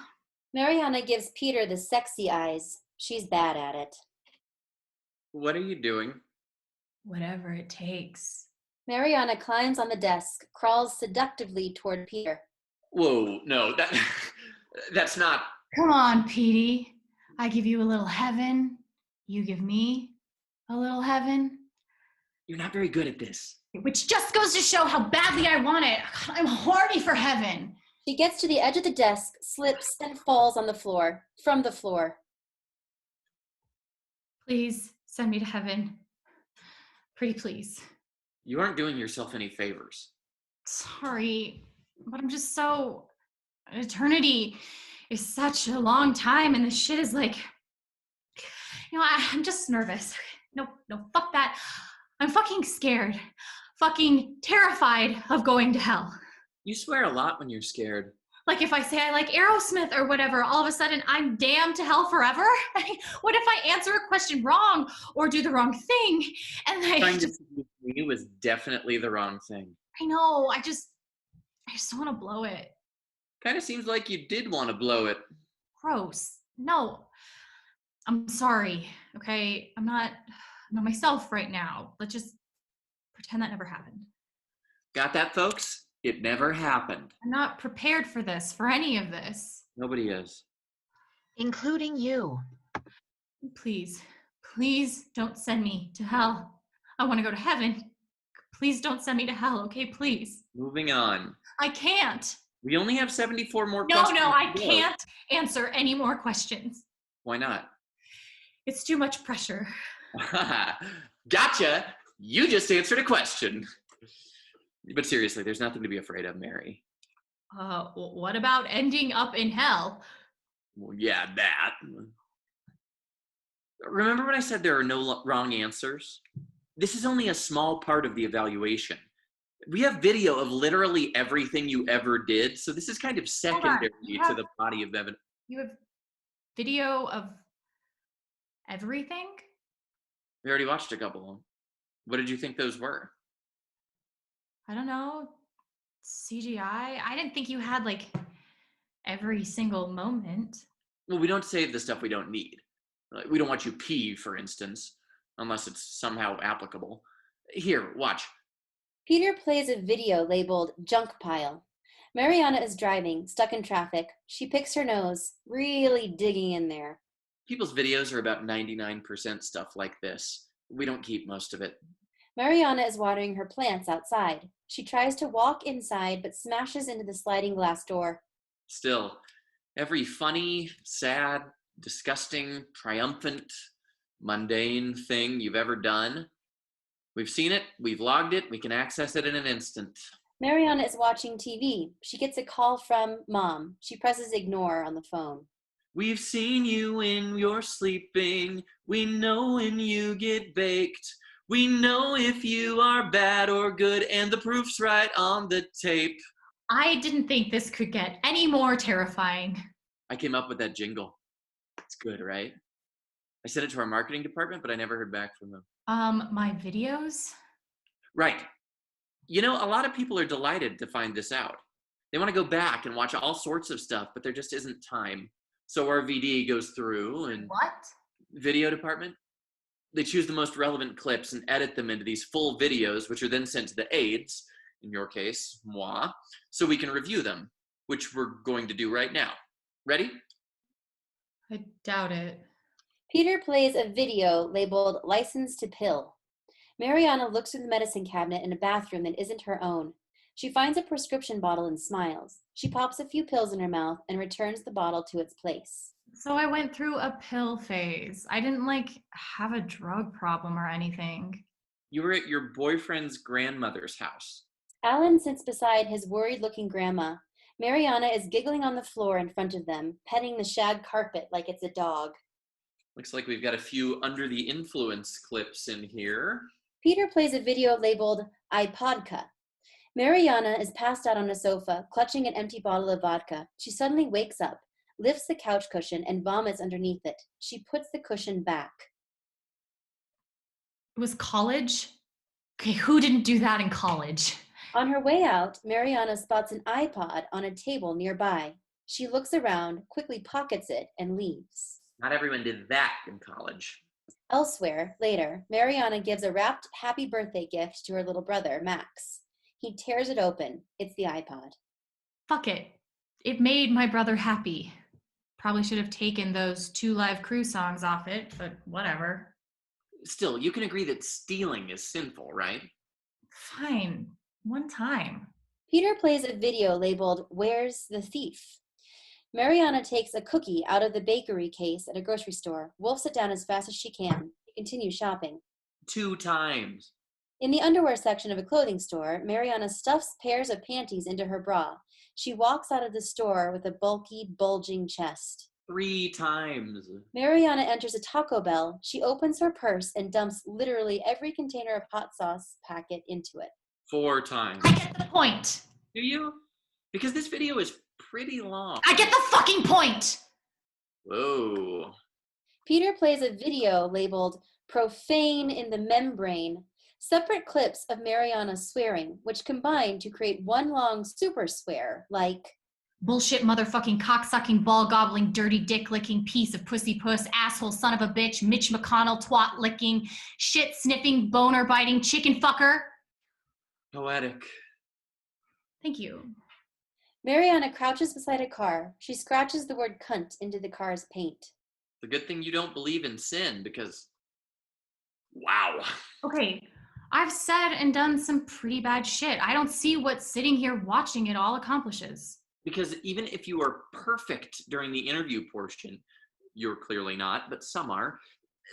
Marianna gives Peter the sexy eyes. She's bad at it. What are you doing? Whatever it takes. Marianna climbs on the desk, crawls seductively toward Peter. Whoa, no, that's not... Come on, Petey. I give you a little heaven. You give me a little heaven. You're not very good at this. Which just goes to show how badly I want it. I'm horny for heaven. She gets to the edge of the desk, slips, and falls on the floor, from the floor. Please send me to heaven. Pretty please. You aren't doing yourself any favors. Sorry, but I'm just so... Eternity is such a long time, and this shit is like... I'm just nervous. No, fuck that. I'm fucking scared. Fucking terrified of going to hell. You swear a lot when you're scared. Like if I say I like Aerosmith or whatever, all of a sudden I'm damned to hell forever? What if I answer a question wrong or do the wrong thing? And Trying to seduce me was definitely the wrong thing. I know, I just want to blow it. Kind of seems like you did want to blow it. Gross. No, I'm sorry, okay? I'm not myself right now. Let's just pretend that never happened. Got that, folks? It never happened. I'm not prepared for this, for any of this. Nobody is. Including you. Please don't send me to hell. I want to go to heaven. Please don't send me to hell, okay? Please. Moving on. I can't. We only have 74 more No, questions. no, I to go. can't answer any more questions. Why not? It's too much pressure. Gotcha. You just answered a question. But seriously, there's nothing to be afraid of, Mary. What about ending up in hell? Well, yeah, that. Remember when I said there are no wrong answers? This is only a small part of the evaluation. We have video of literally everything you ever did, so this is kind of secondary to the body of evidence. You have video of everything? We already watched a couple of them. What did you think those were? I don't know. CGI? I didn't think you had like every single moment. Well, we don't save the stuff we don't need. Like, we don't want you pee, for instance, unless it's somehow applicable. Here, watch. Peter plays a video labeled Junk Pile. Marianna is driving, stuck in traffic. She picks her nose, really digging in there. People's videos are about 99% stuff like this. We don't keep most of it. Marianna is watering her plants outside. She tries to walk inside, but smashes into the sliding glass door. Still, every funny, sad, disgusting, triumphant, mundane thing you've ever done, we've seen it, we've logged it, we can access it in an instant. Marianna is watching TV. She gets a call from Mom. She presses ignore on the phone. We've seen you when you're sleeping. We know when you get baked. We know if you are bad or good, and the proof's right on the tape. I didn't think this could get any more terrifying. I came up with that jingle. It's good, right? I sent it to our marketing department, but I never heard back from them. My videos? Right. You know, a lot of people are delighted to find this out. They want to go back and watch all sorts of stuff, but there just isn't time. So our VD goes through and... What? Video department? They choose the most relevant clips and edit them into these full videos, which are then sent to the aides, in your case, moi, so we can review them, which we're going to do right now. Ready? I doubt it. Peter plays a video labeled License to Pill. Marianna looks through the medicine cabinet in a bathroom that isn't her own. She finds a prescription bottle and smiles. She pops a few pills in her mouth and returns the bottle to its place. So I went through a pill phase. I didn't have a drug problem or anything. You were at your boyfriend's grandmother's house. Alan sits beside his worried-looking grandma. Marianna is giggling on the floor in front of them, petting the shag carpet like it's a dog. Looks like we've got a few under the influence clips in here. Peter plays a video labeled iPodka. Marianna is passed out on a sofa, clutching an empty bottle of vodka. She suddenly wakes up, lifts the couch cushion, and vomits underneath it. She puts the cushion back. It was college? Okay, who didn't do that in college? On her way out, Marianna spots an iPod on a table nearby. She looks around, quickly pockets it, and leaves. Not everyone did that in college. Elsewhere, later, Marianna gives a wrapped happy birthday gift to her little brother, Max. He tears it open. It's the iPod. Fuck it. It made my brother happy. Probably should have taken those 2 Live Crew songs off it, but whatever. Still, you can agree that stealing is sinful, right? Fine. One time. Peter plays a video labeled, Where's the Thief? Marianna takes a cookie out of the bakery case at a grocery store, wolfs it down as fast as she can, to continue shopping. 2 times. In the underwear section of a clothing store, Marianna stuffs pairs of panties into her bra. She walks out of the store with a bulky, bulging chest. 3 times. Marianna enters a Taco Bell. She opens her purse and dumps literally every container of hot sauce packet into it. 4 times. I get the point. Do you? Because this video is pretty long. I get the fucking point. Whoa. Peter plays a video labeled Profane in the Membrane. Separate clips of Marianna swearing, which combine to create one long super swear, like, Bullshit motherfucking cocksucking ball gobbling dirty dick licking piece of pussy puss asshole son of a bitch Mitch McConnell twat licking shit sniffing boner biting chicken fucker. Poetic. Thank you. Marianna crouches beside a car. She scratches the word cunt into the car's paint. It's a good thing you don't believe in sin because, wow. Okay, I've said and done some pretty bad shit. I don't see what sitting here watching it all accomplishes. Because even if you are perfect during the interview portion, you're clearly not, but some are,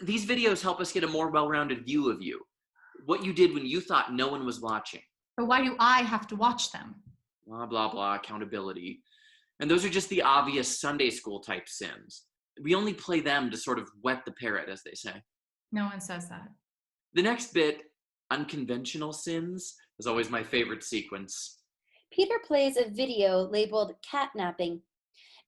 these videos help us get a more well-rounded view of you. What you did when you thought no one was watching. But why do I have to watch them? Blah, blah, blah, accountability. And those are just the obvious Sunday school type sins. We only play them to sort of wet the parrot, as they say. No one says that. The next bit, unconventional sins, is always my favorite sequence. Peter plays a video labeled catnapping.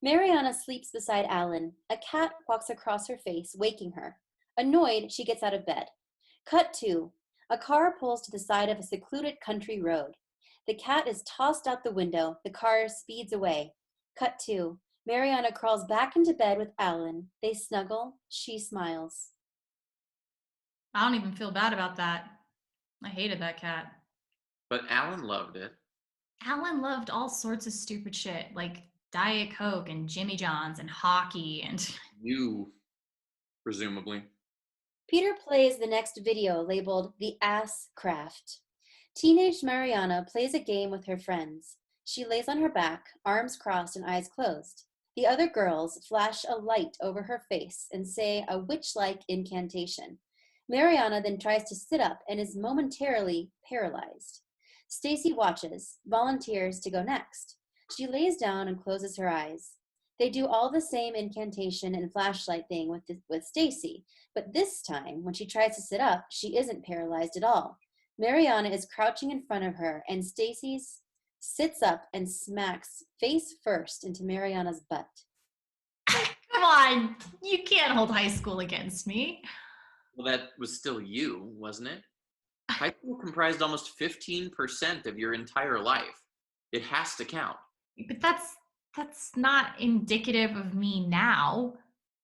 Marianna sleeps beside Alan. A cat walks across her face, waking her. Annoyed, she gets out of bed. Cut 2. A car pulls to the side of a secluded country road. The cat is tossed out the window. The car speeds away. Cut 2. Marianna crawls back into bed with Alan. They snuggle. She smiles. I don't even feel bad about that. I hated that cat. But Alan loved it. Alan loved all sorts of stupid shit, like Diet Coke and Jimmy John's and hockey and... You, presumably. Peter plays the next video labeled The Ass Craft. Teenage Marianna plays a game with her friends. She lays on her back, arms crossed and eyes closed. The other girls flash a light over her face and say a witch-like incantation. Marianna then tries to sit up and is momentarily paralyzed. Stacy watches, volunteers to go next. She lays down and closes her eyes. They do all the same incantation and flashlight thing with Stacy, but this time, when she tries to sit up, she isn't paralyzed at all. Marianna is crouching in front of her, and Stacy sits up and smacks face first into Marianna's butt. Come on, you can't hold high school against me. Well, that was still you, wasn't it? High school comprised almost 15% of your entire life. It has to count. But that's not indicative of me now.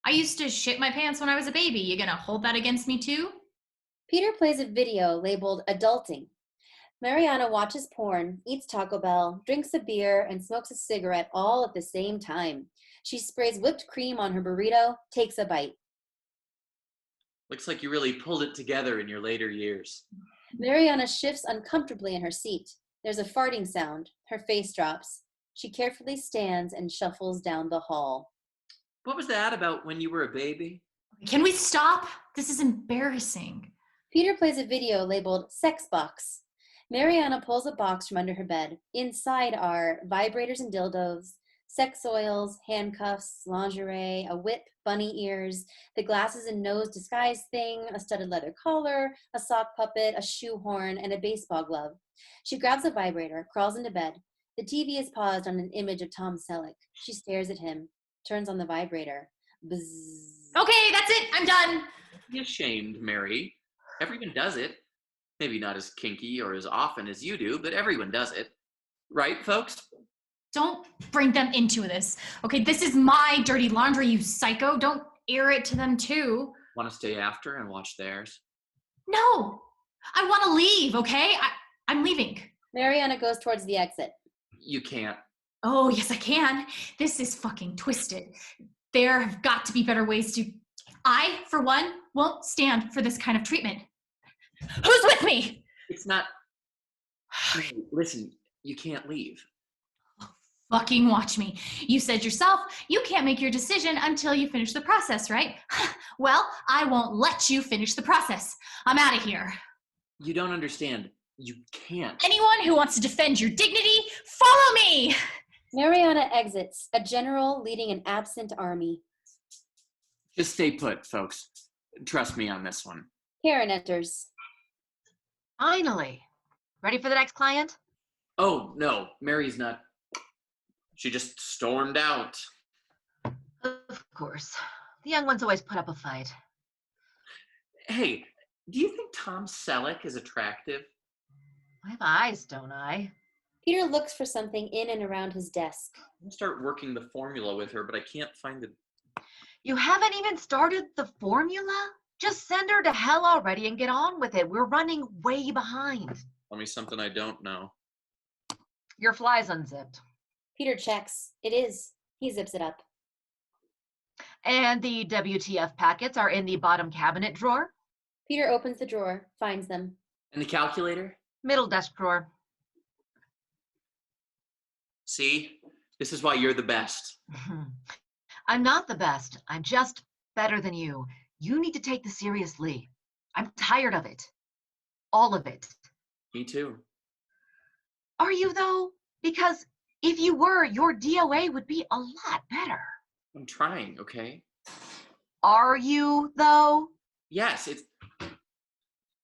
I used to shit my pants when I was a baby. You gonna hold that against me too? Peter plays a video labeled Adulting. Marianna watches porn, eats Taco Bell, drinks a beer, and smokes a cigarette all at the same time. She sprays whipped cream on her burrito, takes a bite. Looks like you really pulled it together in your later years. Marianna shifts uncomfortably in her seat. There's a farting sound. Her face drops. She carefully stands and shuffles down the hall. What was that about when you were a baby? Can we stop? This is embarrassing. Peter plays a video labeled Sex Box. Marianna pulls a box from under her bed. Inside are vibrators and dildos, sex oils, handcuffs, lingerie, a whip, bunny ears, the glasses and nose disguise thing, a studded leather collar, a sock puppet, a shoehorn, and a baseball glove. She grabs a vibrator, crawls into bed. The TV is paused on an image of Tom Selleck. She stares at him, turns on the vibrator. Bzzz. Okay, that's it. I'm done. Be ashamed, Mary. Everyone does it. Maybe not as kinky or as often as you do, but everyone does it. Right, folks? Don't bring them into this. Okay, this is my dirty laundry, you psycho. Don't air it to them too. Want to stay after and watch theirs? No, I want to leave, okay? I'm leaving. Marianna goes towards the exit. You can't. Oh, yes, I can. This is fucking twisted. There have got to be better ways to... I, for one, won't stand for this kind of treatment. Who's with me? It's not... Listen, you can't leave. Fucking watch me. You said yourself, you can't make your decision until you finish the process, right? Well, I won't let you finish the process. I'm out of here. You don't understand. You can't. Anyone who wants to defend your dignity, follow me! Marianna exits, a general leading an absent army. Just stay put, folks. Trust me on this one. Karen enters. Finally. Ready for the next client? Oh, no. Mary's not. She just stormed out. Of course. The young ones always put up a fight. Hey, do you think Tom Selleck is attractive? I have eyes, don't I? Peter looks for something in and around his desk. I'm gonna start working the formula with her, but I can't find the... You haven't even started the formula? Just send her to hell already and get on with it. We're running way behind. Tell me something I don't know. Your fly's unzipped. Peter checks. It is. He zips it up. And the WTF packets are in the bottom cabinet drawer. Peter opens the drawer, finds them. And the calculator? Middle desk drawer. See? This is why you're the best. I'm not the best. I'm just better than you. You need to take this seriously. I'm tired of it. All of it. Me too. Are you, though? Because if you were, your DOA would be a lot better. I'm trying, okay? Are you, though? Yes,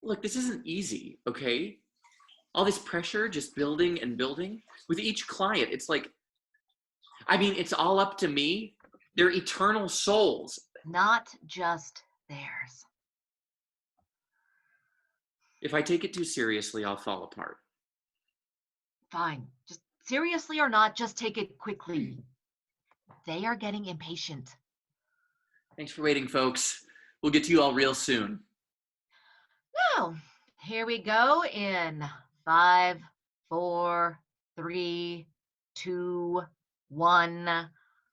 look, this isn't easy, okay? All this pressure just building and building. With each client, it's like, it's all up to me. They're eternal souls. Not just theirs. If I take it too seriously, I'll fall apart. Fine. Just seriously or not, just take it quickly. They are getting impatient. Thanks for waiting, folks. We'll get to you all real soon. Now, here we go in 5, 4, 3, 2, 1.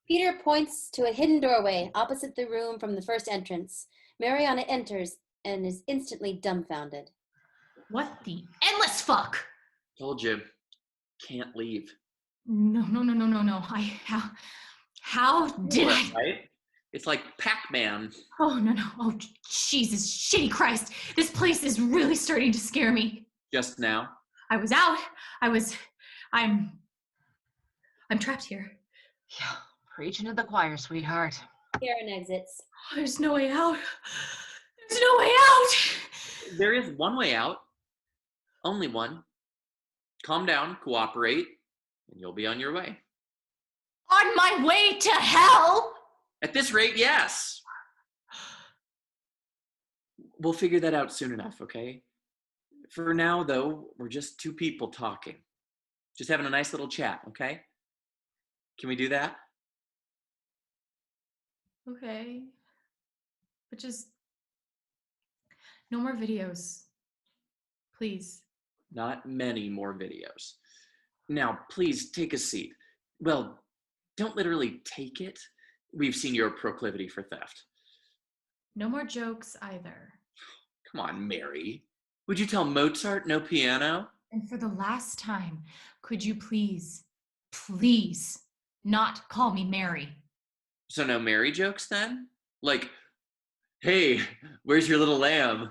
Peter points to a hidden doorway opposite the room from the first entrance. Marianna enters and is instantly dumbfounded. What the endless fuck? Told you. Can't leave. No. How did I? Right? It's like Pac-Man. Oh, no. Oh, Jesus, shitty Christ. This place is really starting to scare me. Just now. I was out. I'm trapped here. Yeah, preaching to the choir, sweetheart. Karen exits. There's no way out. There's no way out. There is one way out. Only one. Calm down, cooperate, and you'll be on your way. On my way to hell? At this rate, yes. We'll figure that out soon enough, okay? For now, though, we're just two people talking. Just having a nice little chat, okay? Can we do that? Okay. But just no more videos. Please. Not many more videos. Now, please take a seat. Well, don't literally take it. We've seen your proclivity for theft. No more jokes either. Come on, Mary. Would you tell Mozart no piano? And for the last time, could you please not call me Mary? So no Mary jokes then? Like, hey, where's your little lamb?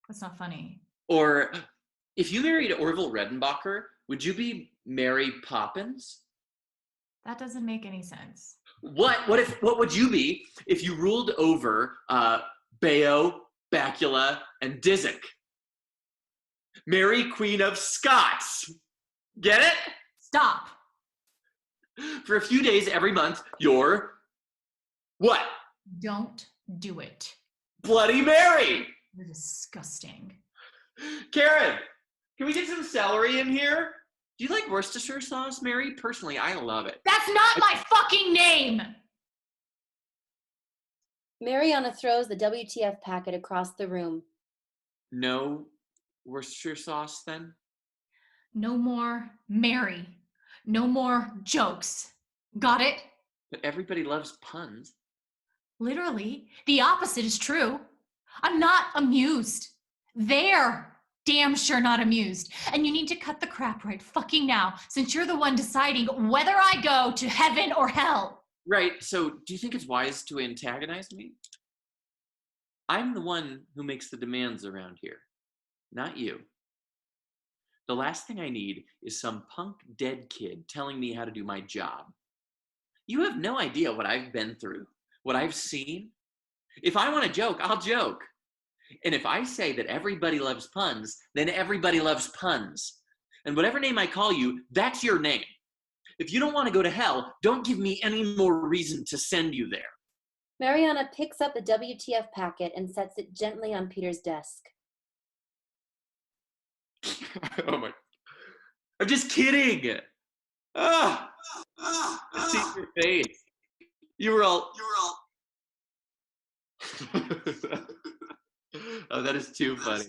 That's not funny. Or if you married Orville Redenbacher, would you be Mary Poppins? That doesn't make any sense. What would you be if you ruled over Bayo, Bacula, and Disick? Mary, Queen of Scots. Get it? Stop. For a few days every month, you're what? Don't do it. Bloody Mary. You're disgusting. Karen, can we get some celery in here? Do you like Worcestershire sauce, Mary? Personally, I love it. That's not my fucking name! Marianna throws the WTF packet across the room. No Worcestershire sauce, then? No more Mary. No more jokes. Got it? But everybody loves puns. Literally, the opposite is true. I'm not amused. They're damn sure not amused. And you need to cut the crap right fucking now, since you're the one deciding whether I go to heaven or hell. Right, so do you think it's wise to antagonize me? I'm the one who makes the demands around here, not you. The last thing I need is some punk dead kid telling me how to do my job. You have no idea what I've been through, what I've seen. If I want to joke, I'll joke. And if I say that everybody loves puns, then everybody loves puns. And whatever name I call you, that's your name. If you don't want to go to hell, don't give me any more reason to send you there. Marianna picks up the WTF packet and sets it gently on Peter's desk. Oh my. I'm just kidding. I see your face. You were all. Oh, that is too funny.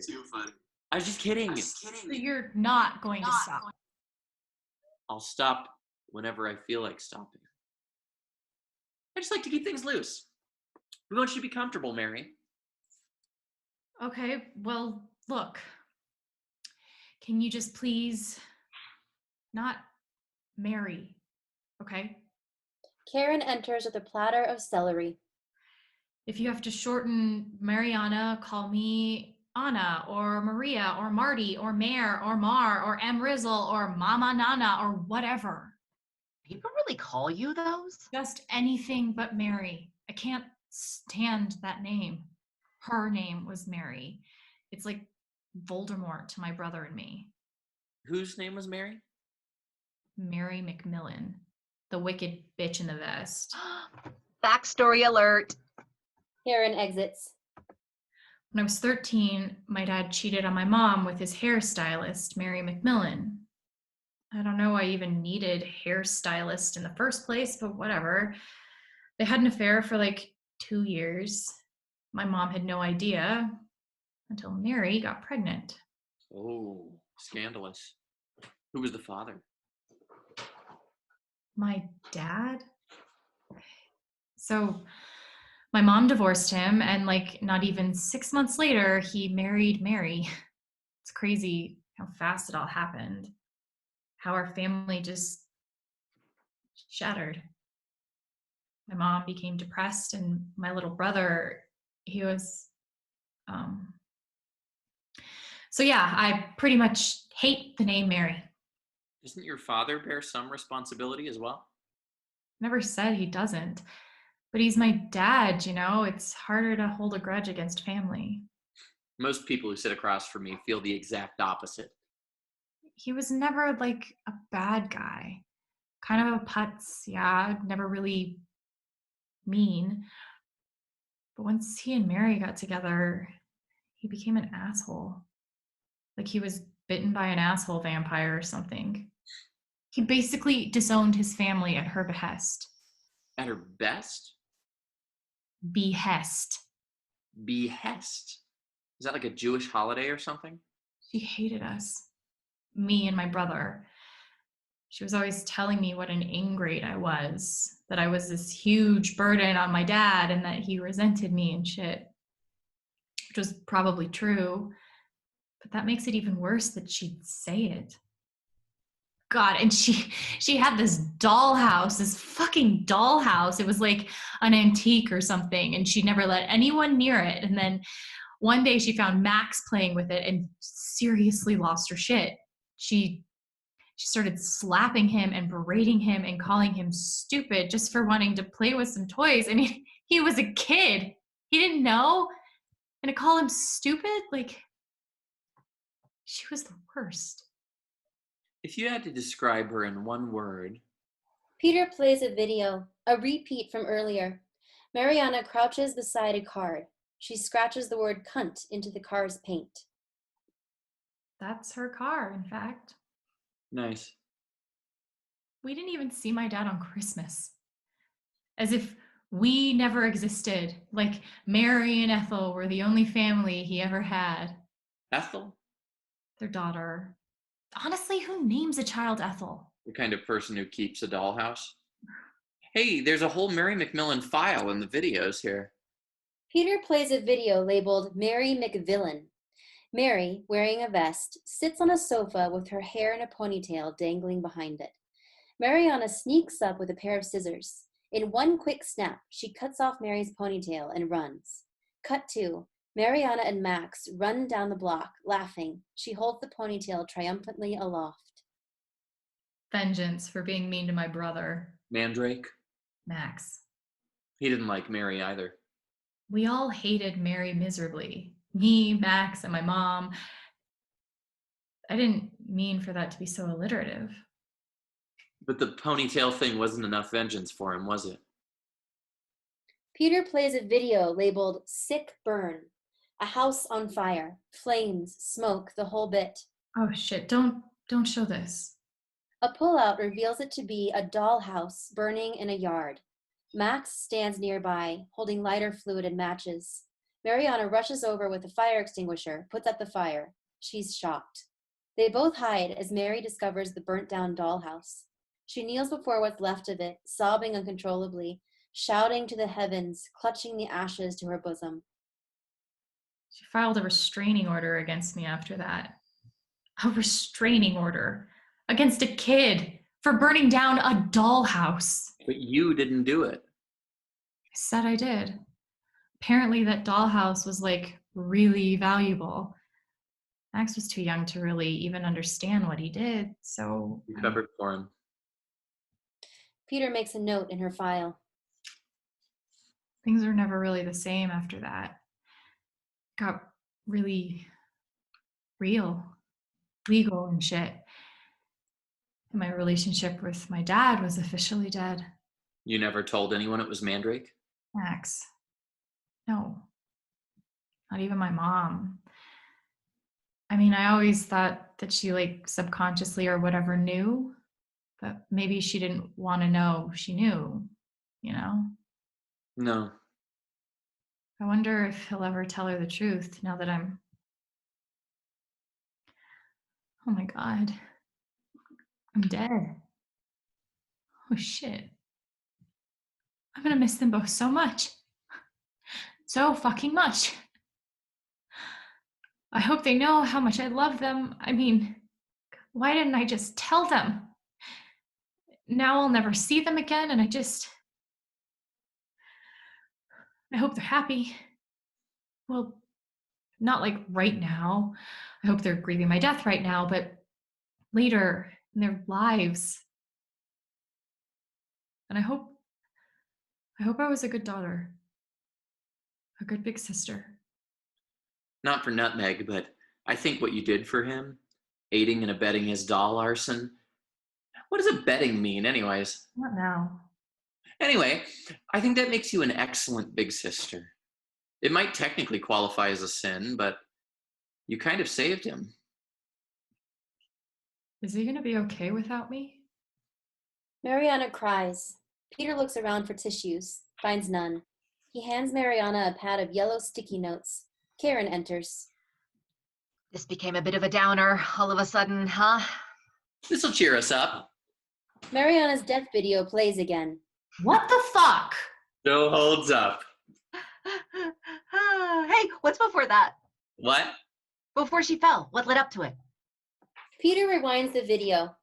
I was just kidding. So you're not going to stop. I'll stop whenever I feel like stopping. I just like to keep things loose. We want you to be comfortable, Mary. Okay, well, look. Can you just please not marry Okay. Karen enters with a platter of celery. If you have to shorten Marianna, call me Anna or Maria or Marty or Mare or Mar or M. Rizzle or Mama Nana or whatever. People really call you those? Just anything but Mary. I can't stand that name. Her name was Mary. It's like Voldemort to my brother and me. Whose name was Mary? Mary McMillan, the wicked bitch in the vest. Backstory alert. Karen exits. When I was 13, my dad cheated on my mom with his hairstylist, Mary McMillan. I don't know why I even needed hairstylist in the first place, but whatever. They had an affair for like 2 years. My mom had no idea until Mary got pregnant. Oh, scandalous. Who was the father? My dad? So my mom divorced him, and like not even 6 months later, he married Mary. It's crazy how fast it all happened. How our family just shattered. My mom became depressed, and my little brother, he was, so yeah, I pretty much hate the name Mary. Doesn't your father bear some responsibility as well? Never said he doesn't, but he's my dad, you know? It's harder to hold a grudge against family. Most people who sit across from me feel the exact opposite. He was never like a bad guy. Kind of a putz, yeah, never really mean. But once he and Mary got together, he became an asshole. Like he was bitten by an asshole vampire or something. He basically disowned his family at her behest. At her best? Behest. Behest. Is that like a Jewish holiday or something? She hated us. Me and my brother. She was always telling me what an ingrate I was, that I was this huge burden on my dad and that he resented me and shit. Which was probably true, but that makes it even worse that she'd say it. God, and she had this dollhouse, this fucking dollhouse. It was like an antique or something, and she never let anyone near it. And then one day she found Max playing with it and seriously lost her shit. She started slapping him and berating him and calling him stupid just for wanting to play with some toys. I mean, he was a kid. He didn't know. And to call him stupid, like, she was the worst. If you had to describe her in one word. Peter plays a video, a repeat from earlier. Marianna crouches beside a card. She scratches the word cunt into the car's paint. That's her car, in fact. Nice. We didn't even see my dad on Christmas. As if we never existed. Like Mary and Ethel were the only family he ever had. Ethel? Their daughter. Honestly, who names a child Ethel? The kind of person who keeps a dollhouse. Hey, there's a whole Mary McMillan file in the videos here. Peter plays a video labeled Mary McVillain. Mary, wearing a vest, sits on a sofa with her hair in a ponytail dangling behind it. Marianna sneaks up with a pair of scissors. In one quick snap, she cuts off Mary's ponytail and runs. Cut to Marianna and Max run down the block, laughing. She holds the ponytail triumphantly aloft. Vengeance for being mean to my brother. Mandrake? Max. He didn't like Mary either. We all hated Mary miserably. Me, Max, and my mom. I didn't mean for that to be so alliterative. But the ponytail thing wasn't enough vengeance for him, was it? Peter plays a video labeled Sick Burn. A house on fire, flames, smoke, the whole bit. Oh shit, don't show this. A pullout reveals it to be a dollhouse burning in a yard. Max stands nearby, holding lighter fluid and matches. Marianna rushes over with a fire extinguisher, puts out the fire. She's shocked. They both hide as Mary discovers the burnt-down dollhouse. She kneels before what's left of it, sobbing uncontrollably, shouting to the heavens, clutching the ashes to her bosom. She filed a restraining order against me after that. A restraining order against a kid for burning down a dollhouse. But you didn't do it. I said I did. Apparently that dollhouse was like really valuable. Max was too young to really even understand what he did, so You covered for him. Peter makes a note in her file. things were never really the same after that. Got really real, legal and shit. And my relationship with my dad was officially dead. You never told anyone it was Mandrake? Max. No. Not even my mom. I mean, I always thought that she like subconsciously or whatever knew, but maybe she didn't want to know she knew, you know? No. I wonder if he'll ever tell her the truth now that I'm... Oh my God. I'm dead. Oh shit. I'm gonna miss them both so much. So fucking much. I hope they know how much I love them. I mean, why didn't I just tell them? Now I'll never see them again, and I hope they're happy. Well, not like right now. I hope they're grieving my death right now, but later in their lives. And I hope I was a good daughter. A good big sister. Not for Nutmeg, but I think what you did for him, aiding and abetting his doll arson. What does abetting mean, anyways? Not now. Anyway, I think that makes you an excellent big sister. It might technically qualify as a sin, but you kind of saved him. Is he gonna be okay without me? Marianna cries. Peter looks around for tissues, finds none. He hands Marianna a pad of yellow sticky notes. Karen enters. This became a bit of a downer all of a sudden, huh? This'll cheer us up. Marianna's death video plays again. What the fuck? Still holds up. Hey, what's before that? What? Before she fell, what led up to it? Peter rewinds the video.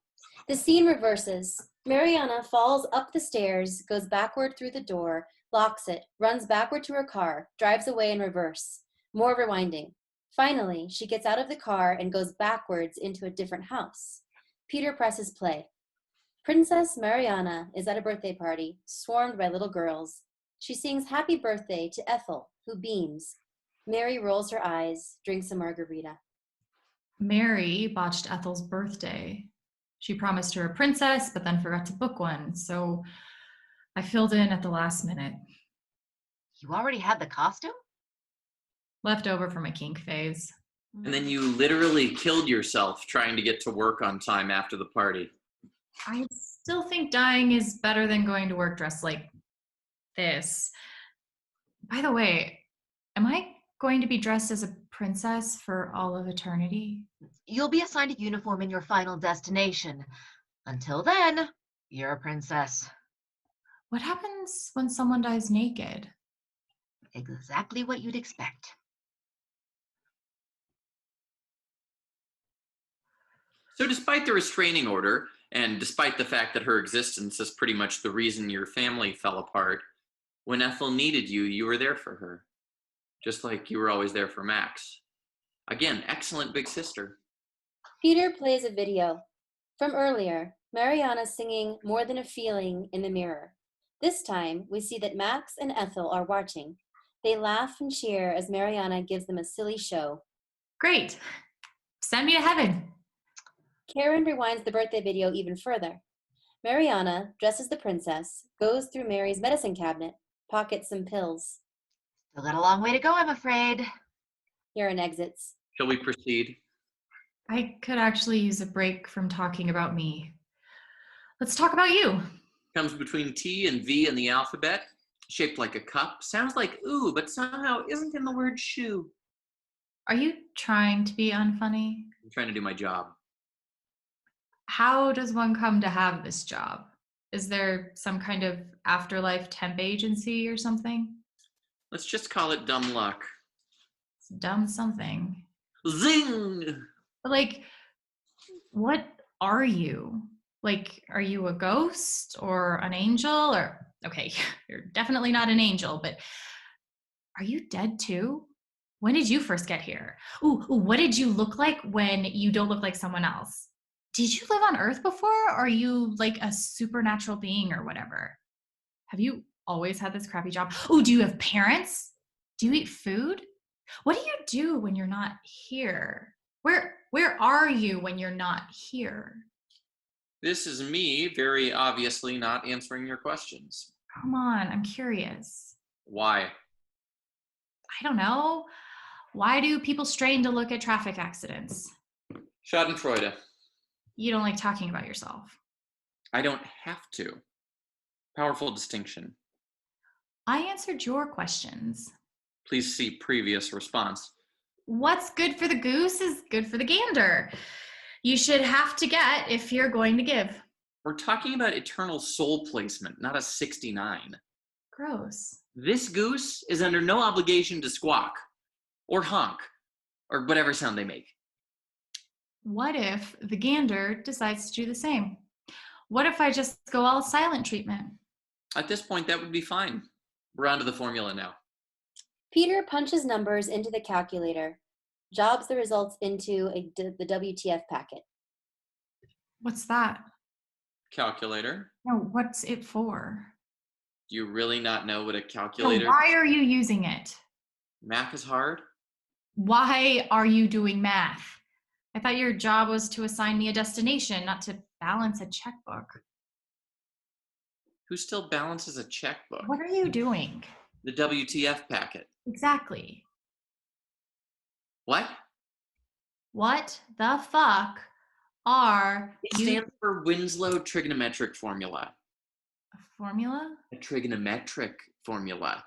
The scene reverses. Marianna falls up the stairs, goes backward through the door, locks it, runs backward to her car, drives away in reverse. More rewinding. Finally, she gets out of the car and goes backwards into a different house. Peter presses play. Princess Marianna is at a birthday party, swarmed by little girls. She sings happy birthday to Ethel, who beams. Mary rolls her eyes, drinks a margarita. Mary botched Ethel's birthday. She promised her a princess, but then forgot to book one, so I filled in at the last minute. You already had the costume? Left over from my kink phase. And then you literally killed yourself trying to get to work on time after the party. I still think dying is better than going to work dressed like this. By the way, am I going to be dressed as a princess for all of eternity? You'll be assigned a uniform in your final destination. Until then, you're a princess. What happens when someone dies naked? Exactly what you'd expect. So despite the restraining order, and despite the fact that her existence is pretty much the reason your family fell apart, when Ethel needed you, you were there for her. Just like you were always there for Max. Again, excellent big sister. Peter plays a video. From earlier, Marianna singing More Than a Feeling in the mirror. This time, we see that Max and Ethel are watching. They laugh and cheer as Marianna gives them a silly show. Great. Send me to heaven. Karen rewinds the birthday video even further. Marianna, dressed as the princess, goes through Mary's medicine cabinet, pockets some pills. Still got a long way to go, I'm afraid. Karen exits. Shall we proceed? I could actually use a break from talking about me. Let's talk about you. Comes between T and V in the alphabet. Shaped like a cup. Sounds like ooh, but somehow isn't in the word shoe. Are you trying to be unfunny? I'm trying to do my job. How does one come to have this job? Is there some kind of afterlife temp agency or something? Let's just call it dumb luck. It's dumb something. Zing! But like, what are you? Like, are you a ghost or an angel? Or, okay, you're definitely not an angel, but are you dead too? When did you first get here? Ooh, what did you look like when you don't look like someone else? Did you live on Earth before? Or are you like a supernatural being or whatever? Have you always had this crappy job? Oh, do you have parents? Do you eat food? What do you do when you're not here? Where are you when you're not here? This is me very obviously not answering your questions. Come on, I'm curious. Why? I don't know. Why do people strain to look at traffic accidents? Schadenfreude. You don't like talking about yourself. I don't have to. Powerful distinction. I answered your questions. Please see previous response. What's good for the goose is good for the gander. You should have to get if you're going to give. We're talking about eternal soul placement, not a 69. Gross. This goose is under no obligation to squawk, or honk, or whatever sound they make. What if the gander decides to do the same? What if I just go all silent treatment? At this point, that would be fine. We're on to the formula now. Peter punches numbers into the calculator, jobs the results into the WTF packet. What's that? Calculator. No, what's it for? Do you really not know what a calculator? So why are you using it? Math is hard. Why are you doing math? I thought your job was to assign me a destination, not to balance a checkbook. Who still balances a checkbook? What are you doing? The WTF packet. Exactly. What? What the fuck are It you? stands for Winslow trigonometric formula. A formula? A trigonometric formula.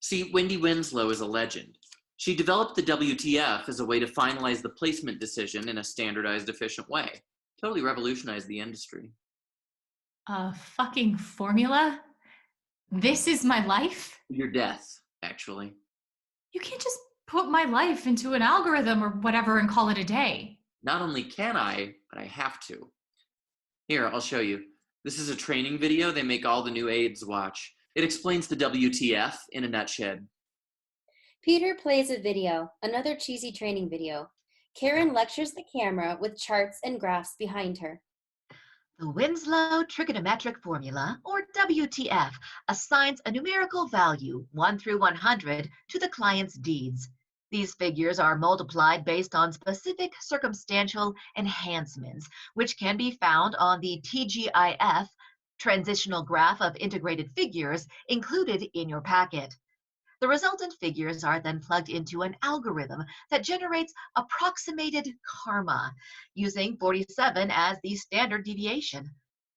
See, Wendy Winslow is a legend. She developed the WTF as a way to finalize the placement decision in a standardized, efficient way. Totally revolutionized the industry. A fucking formula? This is my life? Your death, actually. You can't just put my life into an algorithm or whatever and call it a day. Not only can I, but I have to. Here, I'll show you. This is a training video they make all the new aides watch. It explains the WTF in a nutshell. Peter plays a video, another cheesy training video. Karen lectures the camera with charts and graphs behind her. The Winslow trigonometric formula, or WTF, assigns a numerical value, 1 through 100, to the client's deeds. These figures are multiplied based on specific circumstantial enhancements, which can be found on the TGIF, transitional graph of integrated figures, included in your packet. The resultant figures are then plugged into an algorithm that generates approximated karma, using 47 as the standard deviation.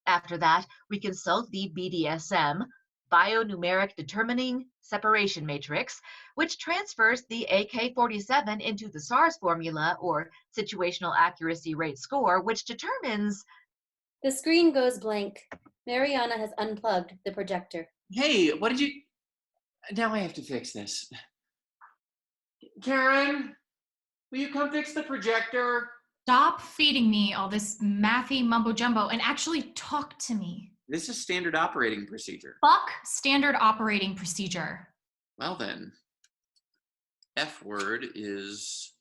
After that, we consult the BDSM, Bionumeric Determining Separation Matrix, which transfers the AK-47 into the SARS formula, or Situational Accuracy Rate Score, which determines... The screen goes blank. Marianna has unplugged the projector. Hey, what did you... Now I have to fix this. Karen, will you come fix the projector? Stop feeding me all this mathy mumbo jumbo and actually talk to me. This is standard operating procedure. Fuck standard operating procedure. Well then, F word is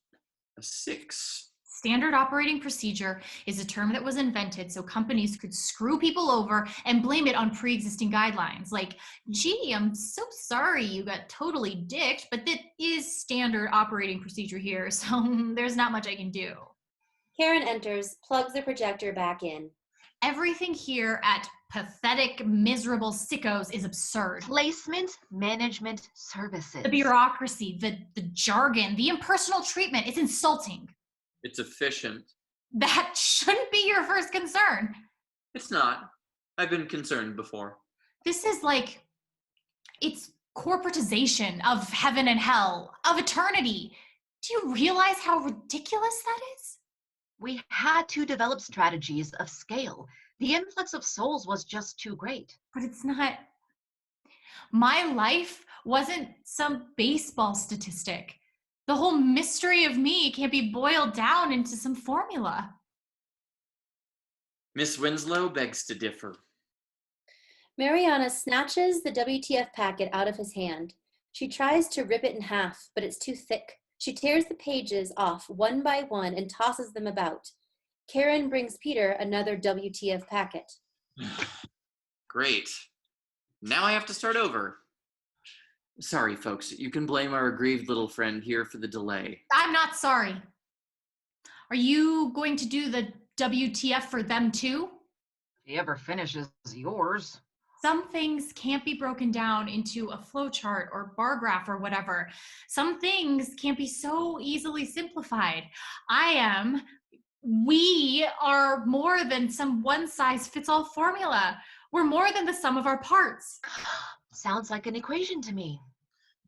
a 6. Standard operating procedure is a term that was invented so companies could screw people over and blame it on pre-existing guidelines. Like, gee, I'm so sorry you got totally dicked, but that is standard operating procedure here, so there's not much I can do. Karen enters, plugs the projector back in. Everything here at Pathetic Miserable Sickos is absurd. Placement Management Services. The bureaucracy, the jargon, the impersonal treatment, it's insulting. It's efficient. That shouldn't be your first concern. It's not. I've been concerned before. This is like, it's corporatization of heaven and hell, of eternity. Do you realize how ridiculous that is? We had to develop strategies of scale. The influx of souls was just too great. But it's not. My life wasn't some baseball statistic. The whole mystery of me can't be boiled down into some formula. Miss Winslow begs to differ. Marianna snatches the WTF packet out of his hand. She tries to rip it in half, but it's too thick. She tears the pages off one by one and tosses them about. Karen brings Peter another WTF packet. Great. Now I have to start over. Sorry, folks. You can blame our aggrieved little friend here for the delay. I'm not sorry. Are you going to do the WTF for them too? If he ever finishes yours. Some things can't be broken down into a flowchart or bar graph or whatever. Some things can't be so easily simplified. We are more than some one-size-fits-all formula. We're more than the sum of our parts. Sounds like an equation to me.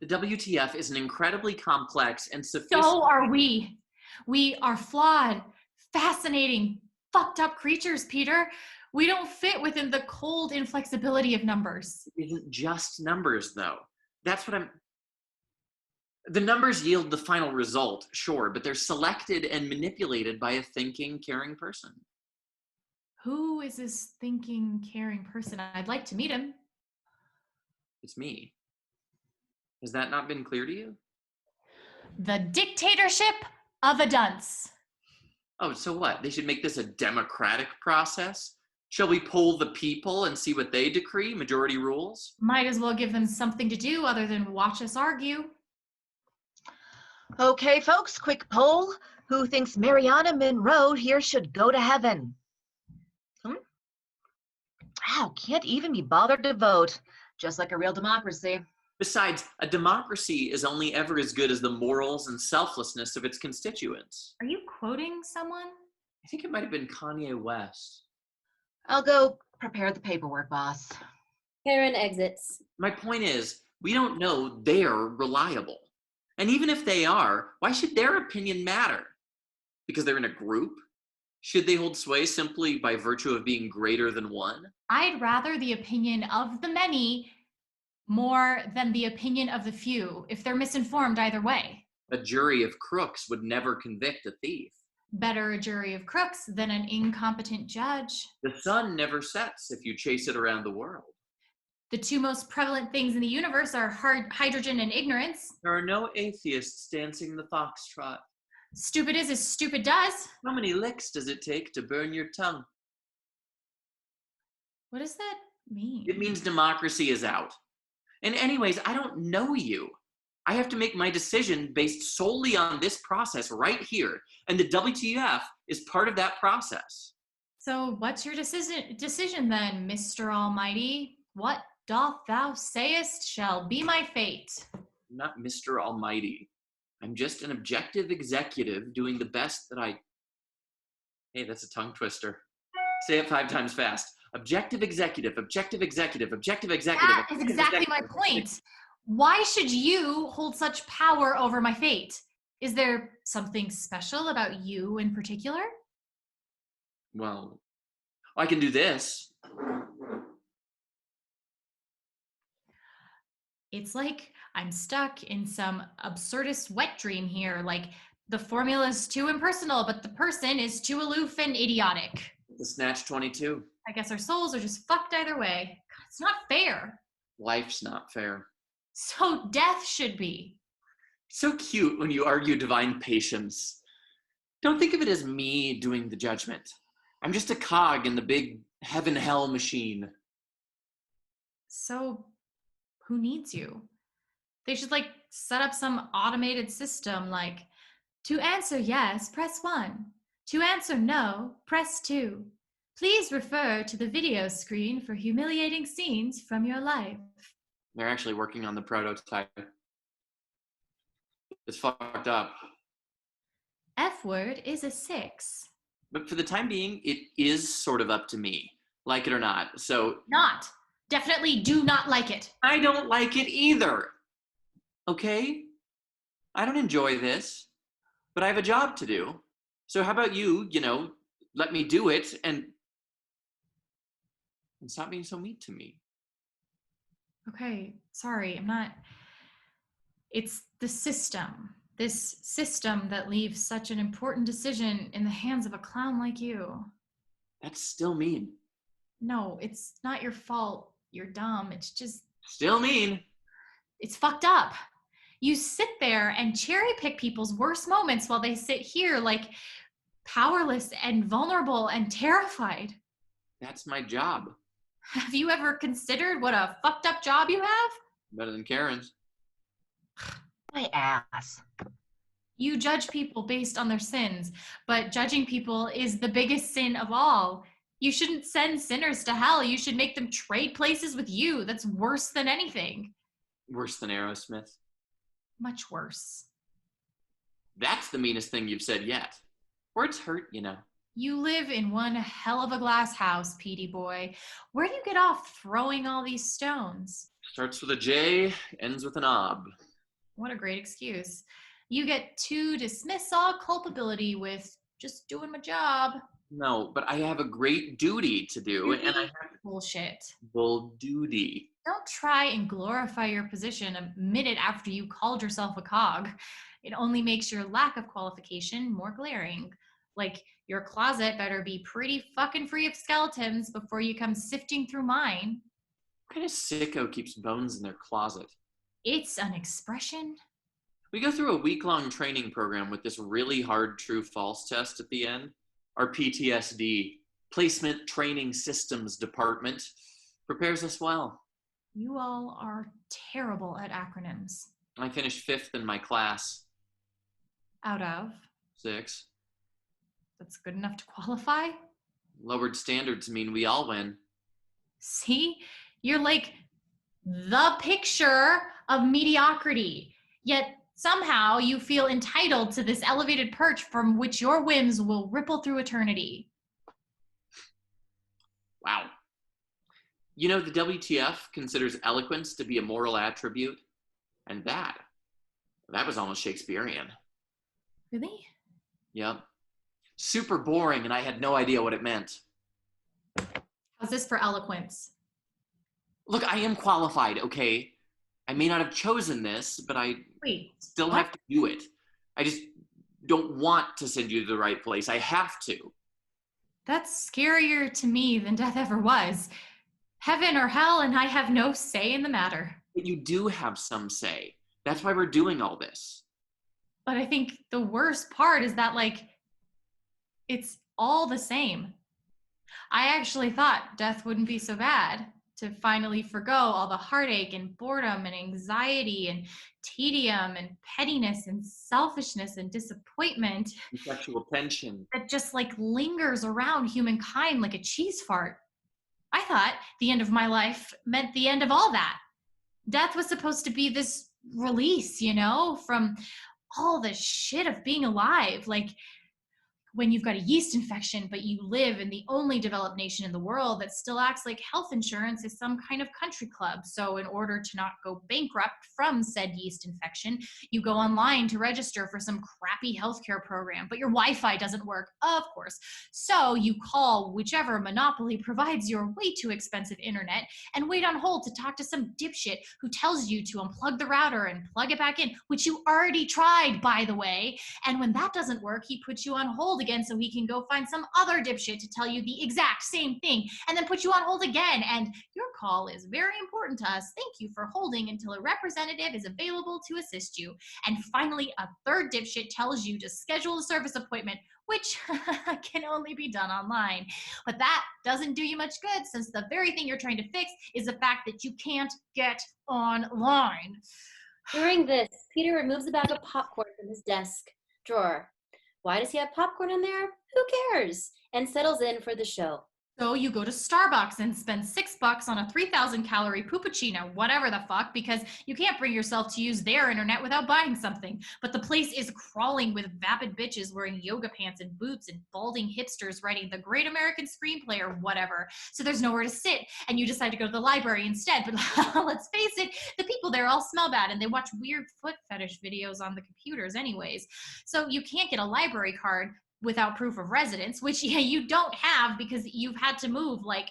The WTF is an incredibly complex and sophisticated... So are we. We are flawed, fascinating, fucked up creatures, Peter. We don't fit within the cold inflexibility of numbers. It isn't just numbers, though. That's what I'm... The numbers yield the final result, sure, but they're selected and manipulated by a thinking, caring person. Who is this thinking, caring person? I'd like to meet him. It's me. Has that not been clear to you? The dictatorship of a dunce. Oh, so what? They should make this a democratic process? Shall we poll the people and see what they decree? Majority rules? Might as well give them something to do other than watch us argue. Okay, folks, quick poll. Who thinks Marianna Monroe here should go to heaven? Wow, can't even be bothered to vote. Just like a real democracy. Besides, a democracy is only ever as good as the morals and selflessness of its constituents. Are you quoting someone? I think it might have been Kanye West. I'll go prepare the paperwork, boss. Karen exits. My point is, we don't know they're reliable. And even if they are, why should their opinion matter? Because they're in a group? Should they hold sway simply by virtue of being greater than one? I'd rather the opinion of the many more than the opinion of the few, if they're misinformed either way. A jury of crooks would never convict a thief. Better a jury of crooks than an incompetent judge. The sun never sets if you chase it around the world. The two most prevalent things in the universe are hydrogen and ignorance. There are no atheists dancing the foxtrot. Stupid is as stupid does. How many licks does it take to burn your tongue? What does that mean? It means democracy is out. And anyways, I don't know you. I have to make my decision based solely on this process right here. And the WTF is part of that process. So what's your decision then, Mr. Almighty? What doth thou sayest shall be my fate. I'm not Mr. Almighty. I'm just an objective executive doing the best that I... Hey, that's a tongue twister. Say it 5 times fast. Objective executive, objective executive, objective executive. That is exactly my point. Why should you hold such power over my fate? Is there something special about you in particular? Well, I can do this. It's like I'm stuck in some absurdist wet dream here. Like the formula is too impersonal, but the person is too aloof and idiotic. The Snatch 22. I guess our souls are just fucked either way. God, it's not fair. Life's not fair. So death should be. So cute when you argue divine patience. Don't think of it as me doing the judgment. I'm just a cog in the big heaven-hell machine. So who needs you? They should like set up some automated system like, to answer yes, press 1. To answer no, press 2. Please refer to the video screen for humiliating scenes from your life. They're actually working on the prototype. It's fucked up. F word is a 6. But for the time being, it is sort of up to me, like it or not. So Not. Definitely do not like it. I don't like it either. Okay? I don't enjoy this, but I have a job to do. So how about you, let me do it and stop being so mean to me. Okay, sorry, I'm not. It's the system. This system that leaves such an important decision in the hands of a clown like you. That's still mean. No, it's not your fault. You're dumb. It's just, Still mean. it's fucked up. You sit there and cherry pick people's worst moments while they sit here like powerless and vulnerable and terrified. That's my job. Have you ever considered what a fucked up job you have? Better than Karen's. My ass. You judge people based on their sins, but judging people is the biggest sin of all. You shouldn't send sinners to hell. You should make them trade places with you. That's worse than anything. Worse than Aerosmith. Much worse. That's the meanest thing you've said yet. Words hurt, you know. You live in one hell of a glass house, Petey boy. Where do you get off throwing all these stones? Starts with a J, ends with an ob. What a great excuse. You get to dismiss all culpability with just doing my job. No, but I have a great duty to do, and I have Bullshit. full duty. Don't try and glorify your position a minute after you called yourself a cog. It only makes your lack of qualification more glaring. Like, your closet better be pretty fucking free of skeletons before you come sifting through mine. What kind of sicko keeps bones in their closet? It's an expression. We go through a week-long training program with this really hard true-false test at the end. Our PTSD, Placement Training Systems Department, prepares us well. You all are terrible at acronyms. I finished 5th in my class. Out of? 6. That's good enough to qualify? Lowered standards mean we all win. See? You're like the picture of mediocrity. Yet somehow you feel entitled to this elevated perch from which your whims will ripple through eternity. Wow. You know, the WTF considers eloquence to be a moral attribute, and that was almost Shakespearean. Really? Yep. Super boring, and I had no idea what it meant. How's this for eloquence? Look, I am qualified, okay? I may not have chosen this, but I still what? have to do it. I just don't want to send you to the right place. I have to. That's scarier to me than death ever was. Heaven or hell, and I have no say in the matter. But you do have some say. That's why we're doing all this. But I think the worst part is that, like, it's all the same. I actually thought death wouldn't be so bad. To finally forgo all the heartache and boredom and anxiety and tedium and pettiness and selfishness and disappointment. And sexual tension. That just like lingers around humankind like a cheese fart. I thought the end of my life meant the end of all that. Death was supposed to be this release, you know, from all the shit of being alive. Like when you've got a yeast infection, but you live in the only developed nation in the world that still acts like health insurance is some kind of country club. So in order to not go bankrupt from said yeast infection, you go online to register for some crappy healthcare program, but your Wi-Fi doesn't work, of course. So you call whichever monopoly provides your way too expensive internet and wait on hold to talk to some dipshit who tells you to unplug the router and plug it back in, which you already tried, by the way. And when that doesn't work, he puts you on hold again so he can go find some other dipshit to tell you the exact same thing and then put you on hold again. And your call is very important to us. Thank you for holding until a representative is available to assist you. And finally, a third dipshit tells you to schedule a service appointment, which can only be done online. But that doesn't do you much good since the very thing you're trying to fix is the fact that you can't get online. During this, Peter removes a bag of popcorn from his desk drawer. Why does he have popcorn in there? Who cares? And settles in for the show. So you go to Starbucks and spend $6 on a 3,000 calorie puppuccino, whatever the fuck, because you can't bring yourself to use their internet without buying something. But the place is crawling with vapid bitches wearing yoga pants and boots and balding hipsters writing the Great American Screenplay or whatever. So there's nowhere to sit and you decide to go to the library instead. But let's face it, the people there all smell bad and they watch weird foot fetish videos on the computers anyways. So you can't get a library card without proof of residence, which you don't have because you've had to move like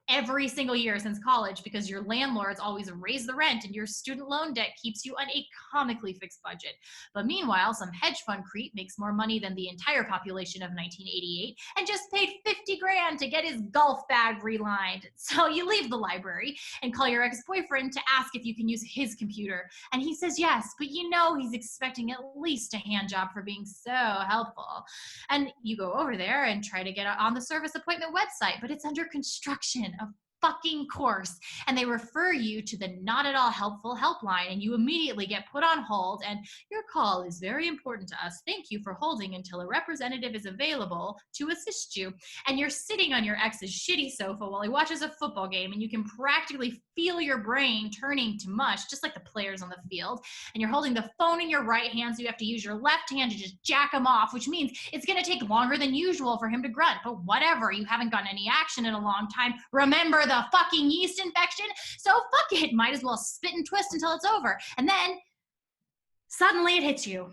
every single year since college because your landlords always raise the rent and your student loan debt keeps you on a comically fixed budget. But meanwhile, some hedge fund creep makes more money than the entire population of 1988 and just paid 50 grand to get his golf bag relined. So you leave the library and call your ex-boyfriend to ask if you can use his computer. And he says yes, but you know he's expecting at least a hand job for being so helpful. And you go over there and try to get on the service appointment website, but it's under construction, of fucking course. And they refer you to the not at all helpful helpline, and you immediately get put on hold. And your call is very important to us. Thank you for holding until a representative is available to assist you. And you're sitting on your ex's shitty sofa while he watches a football game, and you can practically feel your brain turning to mush, just like the players on the field. And you're holding the phone in your right hand, so you have to use your left hand to just jack him off, which means it's going to take longer than usual for him to grunt. But whatever, you haven't gotten any action in a long time. Remember the fucking yeast infection? So fuck it, might as well spit and twist until it's over. And then suddenly it hits you.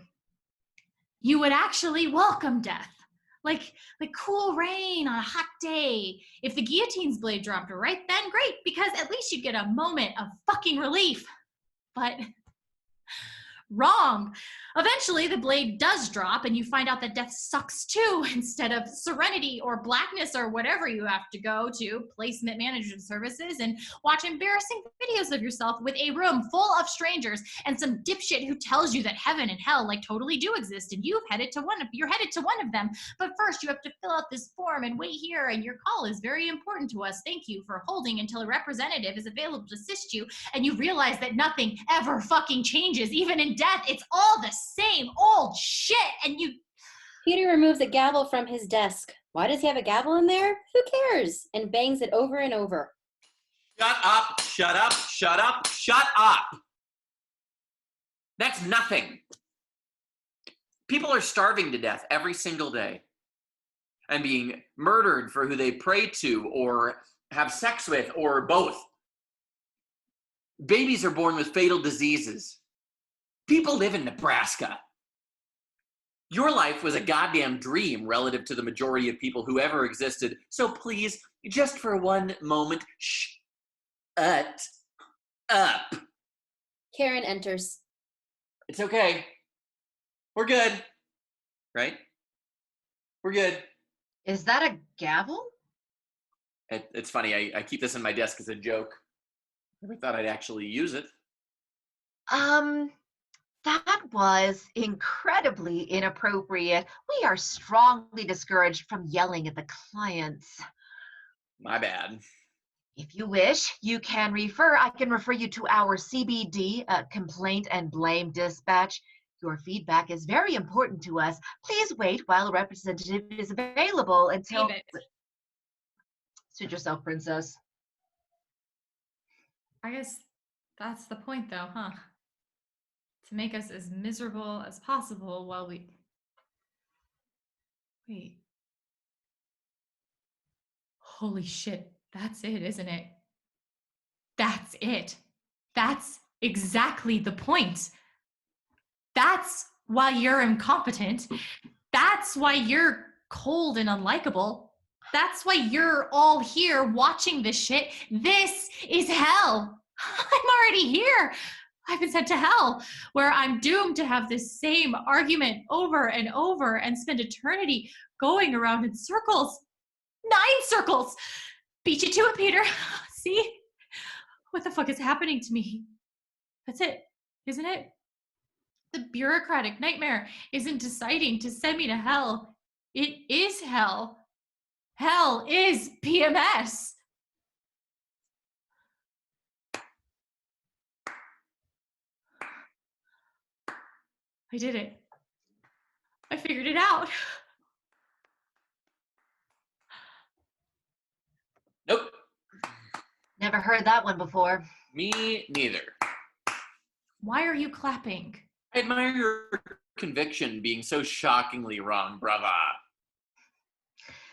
You would actually welcome death. Like cool rain on a hot day. If the guillotine's blade dropped right then, great, because at least you'd get a moment of fucking relief. But wrong. Eventually, the blade does drop, and you find out that death sucks too, instead of serenity or blackness or whatever you have to go to placement management services and watch embarrassing videos of yourself with a room full of strangers and some dipshit who tells you that heaven and hell like totally do exist, and you're headed to one of them. But first, you have to fill out this form and wait here, and your call is very important to us. Thank you for holding until a representative is available to assist you. And you realize that nothing ever fucking changes, even in death. It's all the same old shit. And Peter removes a gavel from his desk. Why does he have a gavel in there? Who cares? And bangs it over and over. Shut up, shut up, shut up, shut up. That's nothing. People are starving to death every single day and being murdered for who they pray to or have sex with or both. Babies are born with fatal diseases. People live in Nebraska. Your life was a goddamn dream relative to the majority of people who ever existed. So please, just for one moment, shut up. Karen enters. It's okay. We're good. Right? We're good. Is that a gavel? It's funny. I keep this in my desk as a joke. Never thought I'd actually use it. That was incredibly inappropriate. We are strongly discouraged from yelling at the clients. My bad. If you wish, I can refer you to our CBD, complaint and blame dispatch. Your feedback is very important to us. Please wait while a representative is available until... Suit yourself, princess. I guess that's the point, though, huh? To make us as miserable as possible while we... Wait. Holy shit, that's it, isn't it? That's it. That's exactly the point. That's why you're incompetent. That's why you're cold and unlikable. That's why you're all here watching this shit. This is hell. I'm already here. I've been sent to hell, where I'm doomed to have this same argument over and over and spend eternity going around in circles. 9 circles. Beat you to it, Peter. See? What the fuck is happening to me? That's it, isn't it? The bureaucratic nightmare isn't deciding to send me to hell. It is hell. Hell is PMS. I did it. I figured it out. Nope. Never heard that one before. Me neither. Why are you clapping? I admire your conviction being so shockingly wrong, brava.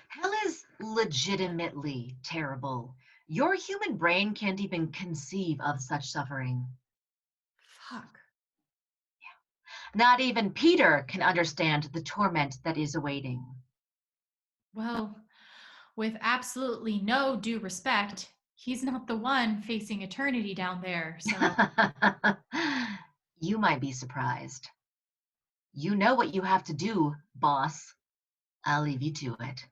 Hell is legitimately terrible. Your human brain can't even conceive of such suffering. Fuck. Not even Peter can understand the torment that is awaiting. Well, with absolutely no due respect, he's not the one facing eternity down there. So You might be surprised. You know what you have to do, boss. I'll leave you to it.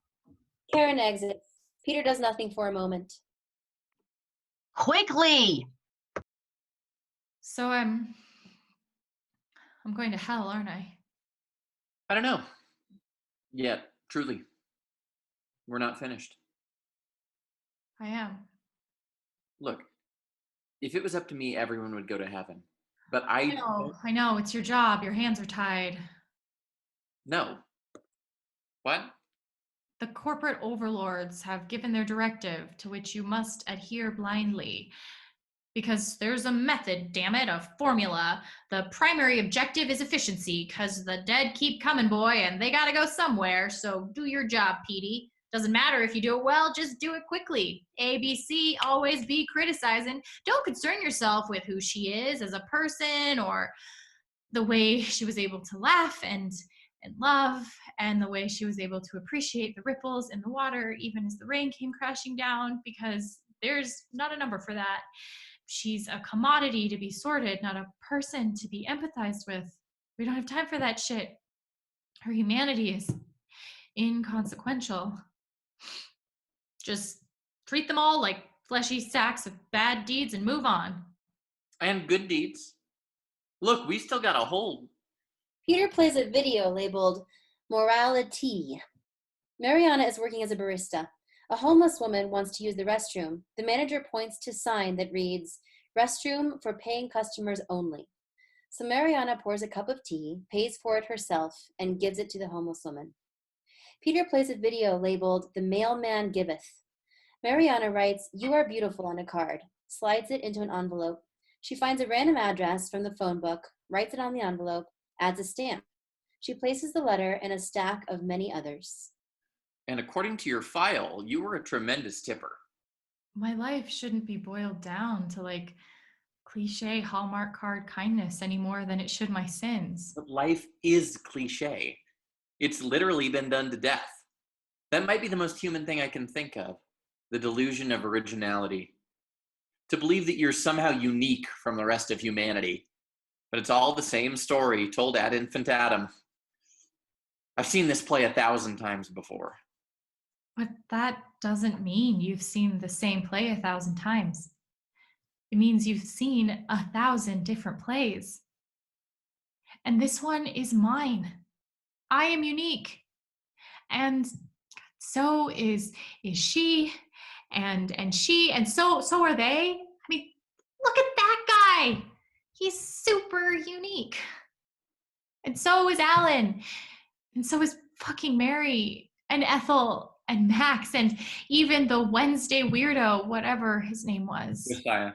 Karen exits. Peter does nothing for a moment. Quickly! so I'm going to hell, aren't I? I don't know. Yet, truly. We're not finished. I am. Look, if it was up to me, everyone would go to heaven. But I know, it's your job. Your hands are tied. No. What? The corporate overlords have given their directive to which you must adhere blindly. Because there's a method, damn it, a formula. The primary objective is efficiency, because the dead keep coming, boy, and they gotta go somewhere. So do your job, Petey. Doesn't matter if you do it well, just do it quickly. ABC, always be criticizing. Don't concern yourself with who she is as a person or the way she was able to laugh and love and the way she was able to appreciate the ripples in the water even as the rain came crashing down, because there's not a number for that. She's a commodity to be sorted, not a person to be empathized with. We don't have time for that shit. Her humanity is inconsequential. Just treat them all like fleshy sacks of bad deeds and move on. And good deeds. Look, we still got a whole... Peter plays a video labeled Morality. Marianna is working as a barista. A homeless woman wants to use the restroom. The manager points to a sign that reads, "Restroom for paying customers only." So Marianna pours a cup of tea, pays for it herself, and gives it to the homeless woman. Peter plays a video labeled "The Mailman Giveth." Marianna writes, "You are beautiful" on a card, slides it into an envelope. She finds a random address from the phone book, writes it on the envelope, adds a stamp. She places the letter in a stack of many others. And according to your file, you were a tremendous tipper. My life shouldn't be boiled down to like cliche Hallmark card kindness any more than it should my sins. But life is cliche. It's literally been done to death. That might be the most human thing I can think of. The delusion of originality. To believe that you're somehow unique from the rest of humanity. But it's all the same story told ad infinitum. I've seen this play 1,000 times before. But that doesn't mean you've seen the same play 1,000 times. It means you've seen 1,000 different plays. And this one is mine. I am unique. And so is she, and she, and so are they. I mean, look at that guy. He's super unique. And so is Alan. And so is fucking Mary and Ethel and Max and even the Wednesday weirdo, whatever his name was. Josiah.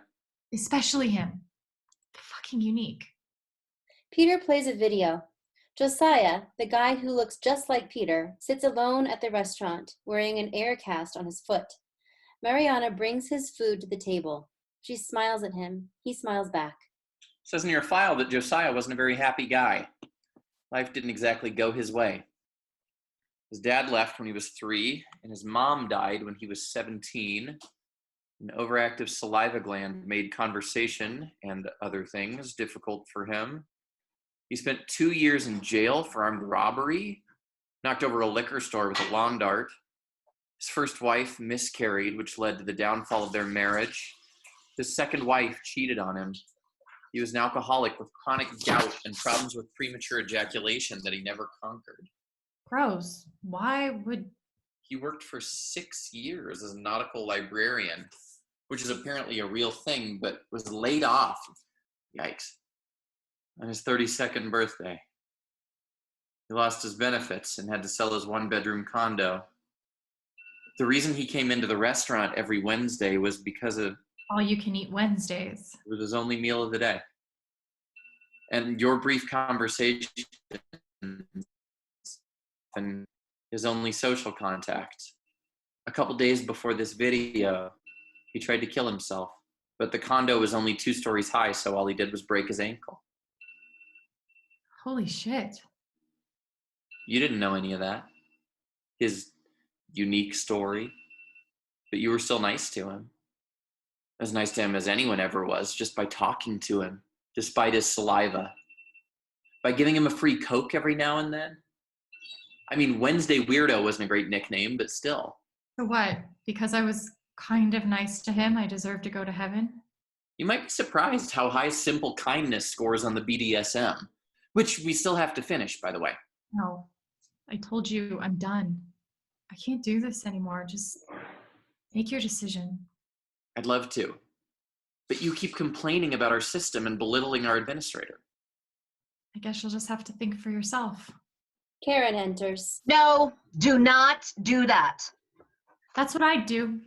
Especially him. Fucking unique. Peter plays a video. Josiah, the guy who looks just like Peter, sits alone at the restaurant, wearing an air cast on his foot. Marianna brings his food to the table. She smiles at him. He smiles back. It says in your file that Josiah wasn't a very happy guy. Life didn't exactly go his way. His dad left when he was 3, and his mom died when he was 17. An overactive saliva gland made conversation and other things difficult for him. He spent 2 years in jail for armed robbery, knocked over a liquor store with a lawn dart. His first wife miscarried, which led to the downfall of their marriage. His second wife cheated on him. He was an alcoholic with chronic gout and problems with premature ejaculation that he never conquered. Gross. Why would... He worked for 6 years as a nautical librarian, which is apparently a real thing, but was laid off. Yikes. On his 32nd birthday. He lost his benefits and had to sell his 1-bedroom condo. The reason he came into the restaurant every Wednesday was because of... All you can eat Wednesdays. It was his only meal of the day. And your brief conversation and his only social contact. A couple days before this video, he tried to kill himself, but the condo was only 2 stories high, so all he did was break his ankle. Holy shit. You didn't know any of that. His unique story. But you were still nice to him. As nice to him as anyone ever was, just by talking to him, despite his saliva. By giving him a free Coke every now and then. I mean, Wednesday Weirdo wasn't a great nickname, but still. For what? Because I was kind of nice to him, I deserve to go to heaven? You might be surprised how high simple kindness scores on the BDSM, which we still have to finish, by the way. No, I told you I'm done. I can't do this anymore. Just make your decision. I'd love to. But you keep complaining about our system and belittling our administrator. I guess you'll just have to think for yourself. Karen enters. No, do not do that. That's what I'd do.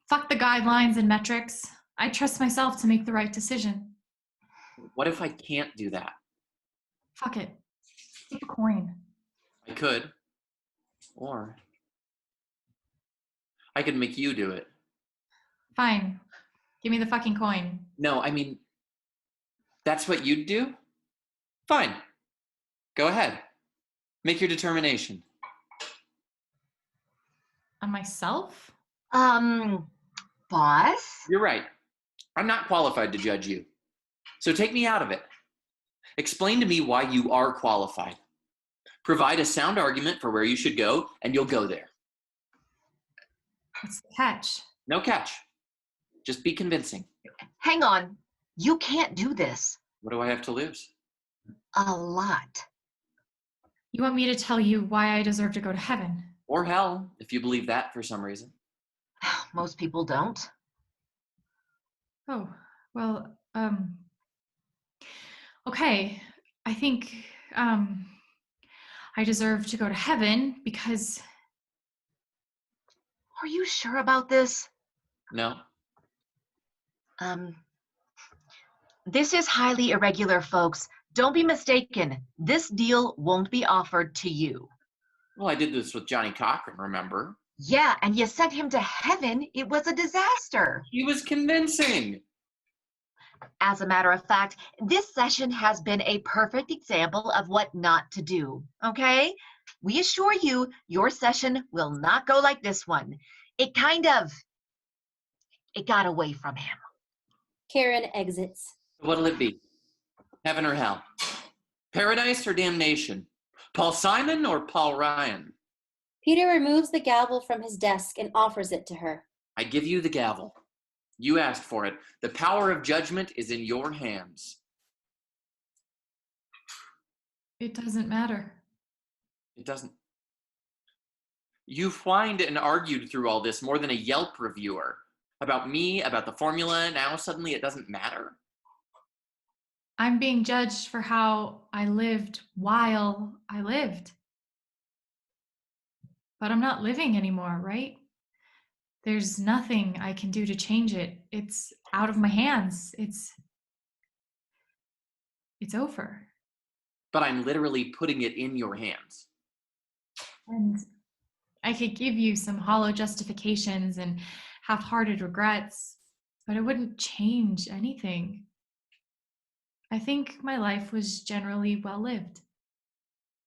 Fuck the guidelines and metrics. I trust myself to make the right decision. What if I can't do that? Fuck it. Flip a coin. I could. Or I could make you do it. Fine. Give me the fucking coin. No, I mean, that's what you'd do? Fine. Go ahead. Make your determination. On myself? Boss? You're right. I'm not qualified to judge you. So take me out of it. Explain to me why you are qualified. Provide a sound argument for where you should go, and you'll go there. What's the catch? No catch. Just be convincing. Hang on. You can't do this. What do I have to lose? A lot. You want me to tell you why I deserve to go to heaven? Or hell, if you believe that for some reason. Most people don't. Oh, well, okay. I think, I deserve to go to heaven because... Are you sure about this? No. This is highly irregular, folks. Don't be mistaken. This deal won't be offered to you. Well, I did this with Johnny Cochran, remember? Yeah, and you sent him to heaven. It was a disaster. He was convincing. As a matter of fact, this session has been a perfect example of what not to do, okay? We assure you, your session will not go like this one. It got away from him. Karen exits. What'll it be? Heaven or hell? Paradise or damnation? Paul Simon or Paul Ryan? Peter removes the gavel from his desk and offers it to her. I give you the gavel. You asked for it. The power of judgment is in your hands. It doesn't matter. It doesn't. You've whined and argued through all this more than a Yelp reviewer. About me, about the formula, now suddenly it doesn't matter? I'm being judged for how I lived while I lived. But I'm not living anymore, right? There's nothing I can do to change it. It's out of my hands. It's over. But I'm literally putting it in your hands. And I could give you some hollow justifications and half-hearted regrets, but it wouldn't change anything. I think my life was generally well-lived.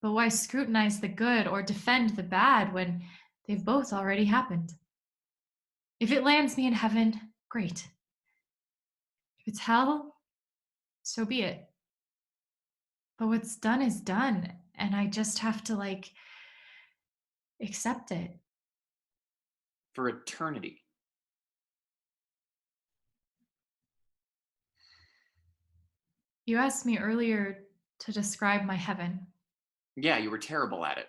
But why scrutinize the good or defend the bad when they've both already happened? If it lands me in heaven, great. If it's hell, so be it. But what's done is done, and I just have to, accept it. For eternity. You asked me earlier to describe my heaven. Yeah, you were terrible at it.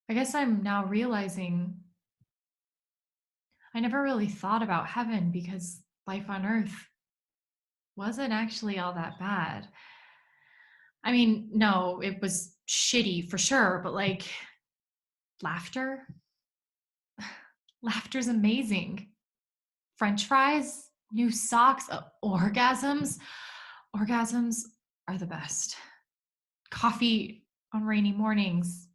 I guess I'm now realizing I never really thought about heaven because life on earth wasn't actually all that bad. I mean, no, it was shitty for sure, but laughter? Laughter's amazing. French fries, new socks, orgasms. Orgasms are the best. Coffee on rainy mornings,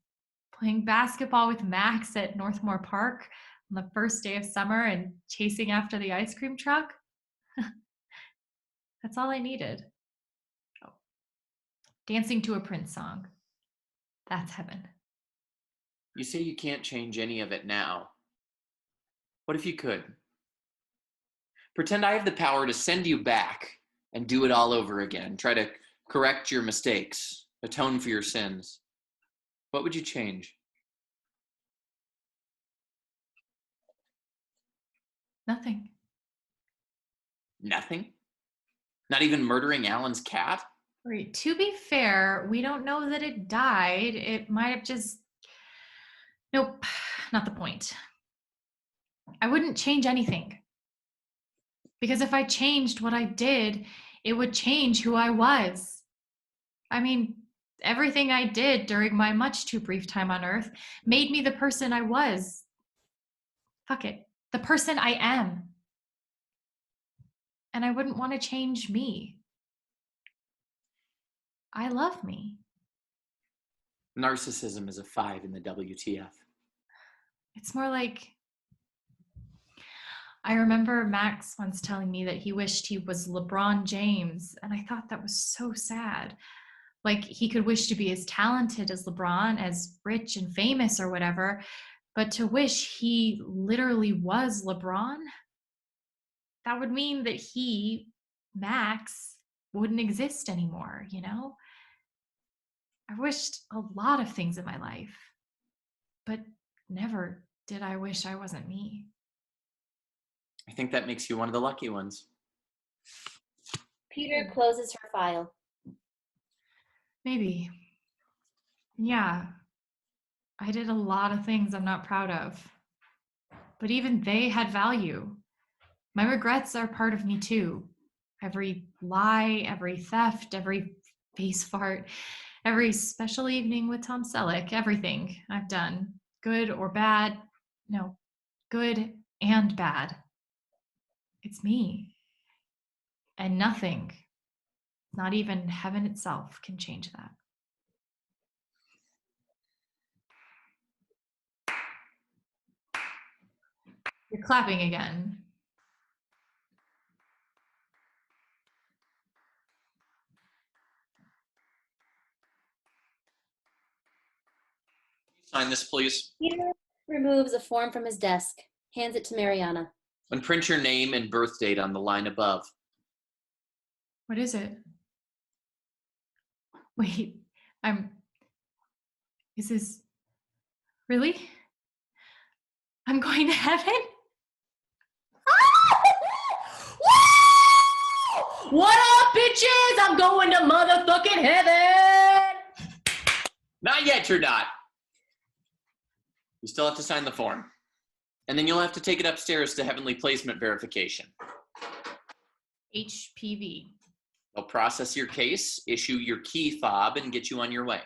playing basketball with Max at Northmore Park on the first day of summer and chasing after the ice cream truck. That's all I needed. Oh. Dancing to a Prince song. That's heaven. You say you can't change any of it now. What if you could? Pretend I have the power to send you back and do it all over again. Try to correct your mistakes, atone for your sins. What would you change? Nothing. Nothing? Not even murdering Alan's cat? Right. To be fair, we don't know that it died. It might have just. Nope, not the point. I wouldn't change anything. Because if I changed what I did, it would change who I was. I mean, everything I did during my much too brief time on Earth made me the person I was. Fuck it. The person I am. And I wouldn't want to change me. I love me. Narcissism is a 5 in the WTF. It's more like, I remember Max once telling me that he wished he was LeBron James, and I thought that was so sad. Like, he could wish to be as talented as LeBron, as rich and famous or whatever, but to wish he literally was LeBron, that would mean that he, Max, wouldn't exist anymore, you know? I wished a lot of things in my life, but never did I wish I wasn't me. I think that makes you one of the lucky ones. Peter closes her file. Maybe. Yeah. I did a lot of things I'm not proud of. But even they had value. My regrets are part of me too. Every lie, every theft, every face fart, every special evening with Tom Selleck, everything I've done, good or bad. No, good and bad. It's me. And nothing, not even heaven itself, can change that. You're clapping again. Sign this, please. Peter removes a form from his desk, hands it to Marianna. And print your name and birth date on the line above. What is it? Wait, is this, really? I'm going to heaven? What up, bitches? I'm going to motherfucking heaven! Not yet, you're not. You still have to sign the form. And then you'll have to take it upstairs to Heavenly Placement Verification. HPV. They'll process your case, issue your key fob, and get you on your way.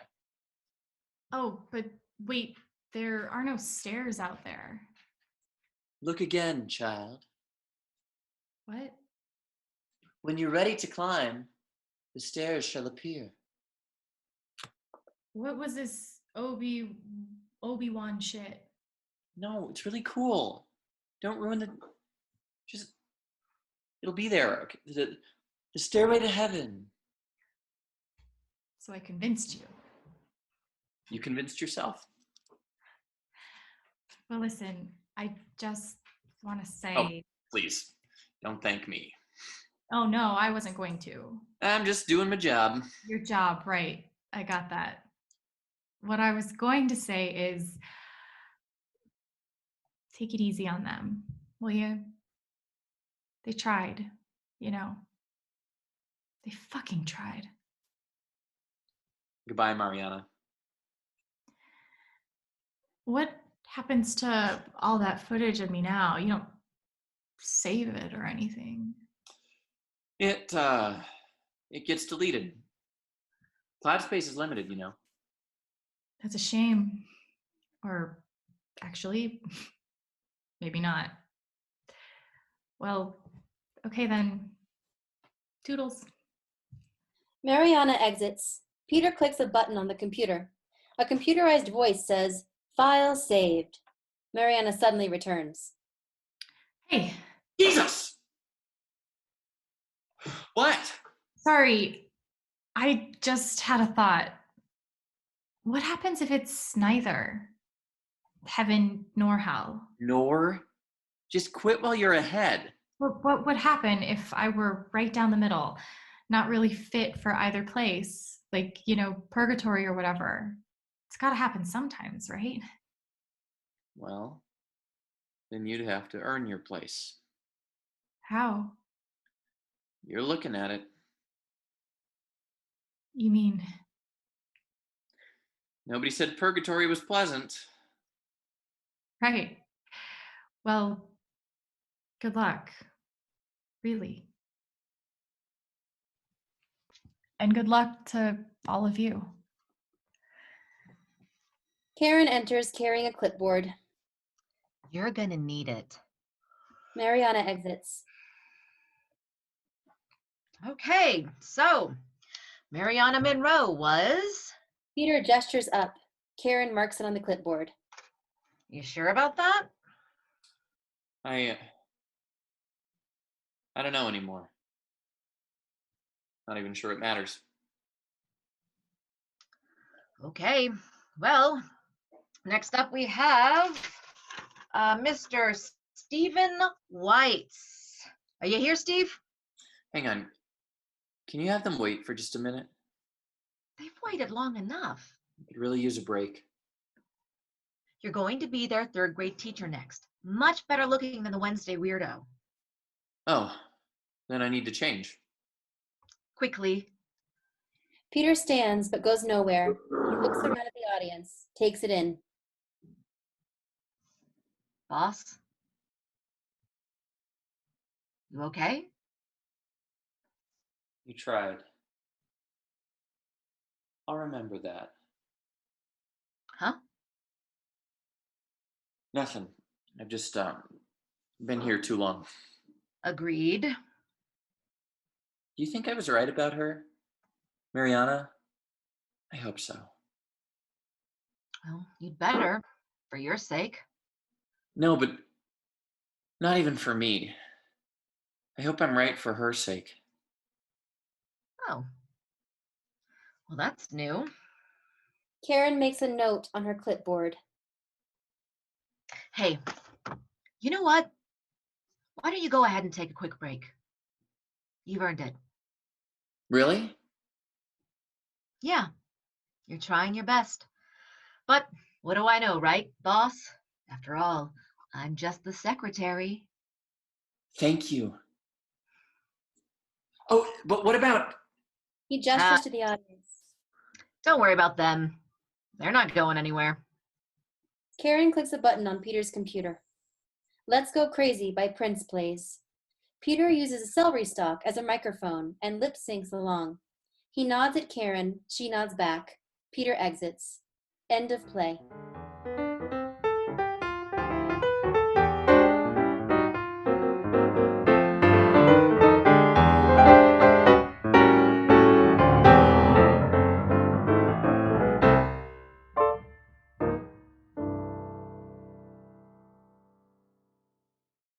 Oh, but wait, there are no stairs out there. Look again, child. What? When you're ready to climb, the stairs shall appear. What was this Obi-Wan shit? No, it's really cool. Don't ruin the... Just... It'll be there. Okay? The stairway to heaven. So I convinced you. You convinced yourself. Well, listen, I just want to say... Oh, please, don't thank me. Oh, no, I wasn't going to. I'm just doing my job. Your job, right. I got that. What I was going to say is, take it easy on them, will you? They tried, you know. They fucking tried. Goodbye, Marianna. What happens to all that footage of me now? You don't save it or anything. It gets deleted. Cloud space is limited, you know. That's a shame. Or actually, maybe not. Well, okay then. Toodles. Marianna exits. Peter clicks a button on the computer. A computerized voice says, "File saved." Marianna suddenly returns. Hey. Jesus! What? Sorry, I just had a thought. What happens if it's neither heaven nor hell? Nor Just quit while you're ahead. What would happen if I were right down the middle, not really fit for either place, like, purgatory or whatever? It's got to happen sometimes, right? Well, then you'd have to earn your place. How? You're looking at it. You mean? Nobody said purgatory was pleasant. Right. Well, good luck. Really. And good luck to all of you. Karen enters carrying a clipboard. You're gonna need it. Marianna exits. Okay, so Marianna Monroe was. Peter gestures up. Karen marks it on the clipboard. You sure about that? I don't know anymore. Not even sure it matters. Okay, well, next up we have Mr. Stephen Weitz. Are you here, Steve? Hang on. Can you have them wait for just a minute? They've waited long enough. I could really use a break. You're going to be their third grade teacher next. Much better looking than the Wednesday weirdo. Oh, then I need to change. Quickly. Peter stands but goes nowhere. He looks around at the audience, takes it in. Boss? You okay? You tried. I'll remember that. Huh? Nothing. I've just been here too long. Agreed. Do you think I was right about her? Marianna? I hope so. Well, you'd better, for your sake. No, but not even for me. I hope I'm right for her sake. Oh. Well, that's new. Karen makes a note on her clipboard. Hey, you know what? Why don't you go ahead and take a quick break? You've earned it. Really? Yeah, you're trying your best. But what do I know, right, boss? After all, I'm just the secretary. Thank you. Oh, but what about... He gestures to the audience. Don't worry about them. They're not going anywhere. Karen clicks a button on Peter's computer. Let's Go Crazy by Prince plays. Peter uses a celery stalk as a microphone and lip syncs along. He nods at Karen, she nods back. Peter exits. End of play.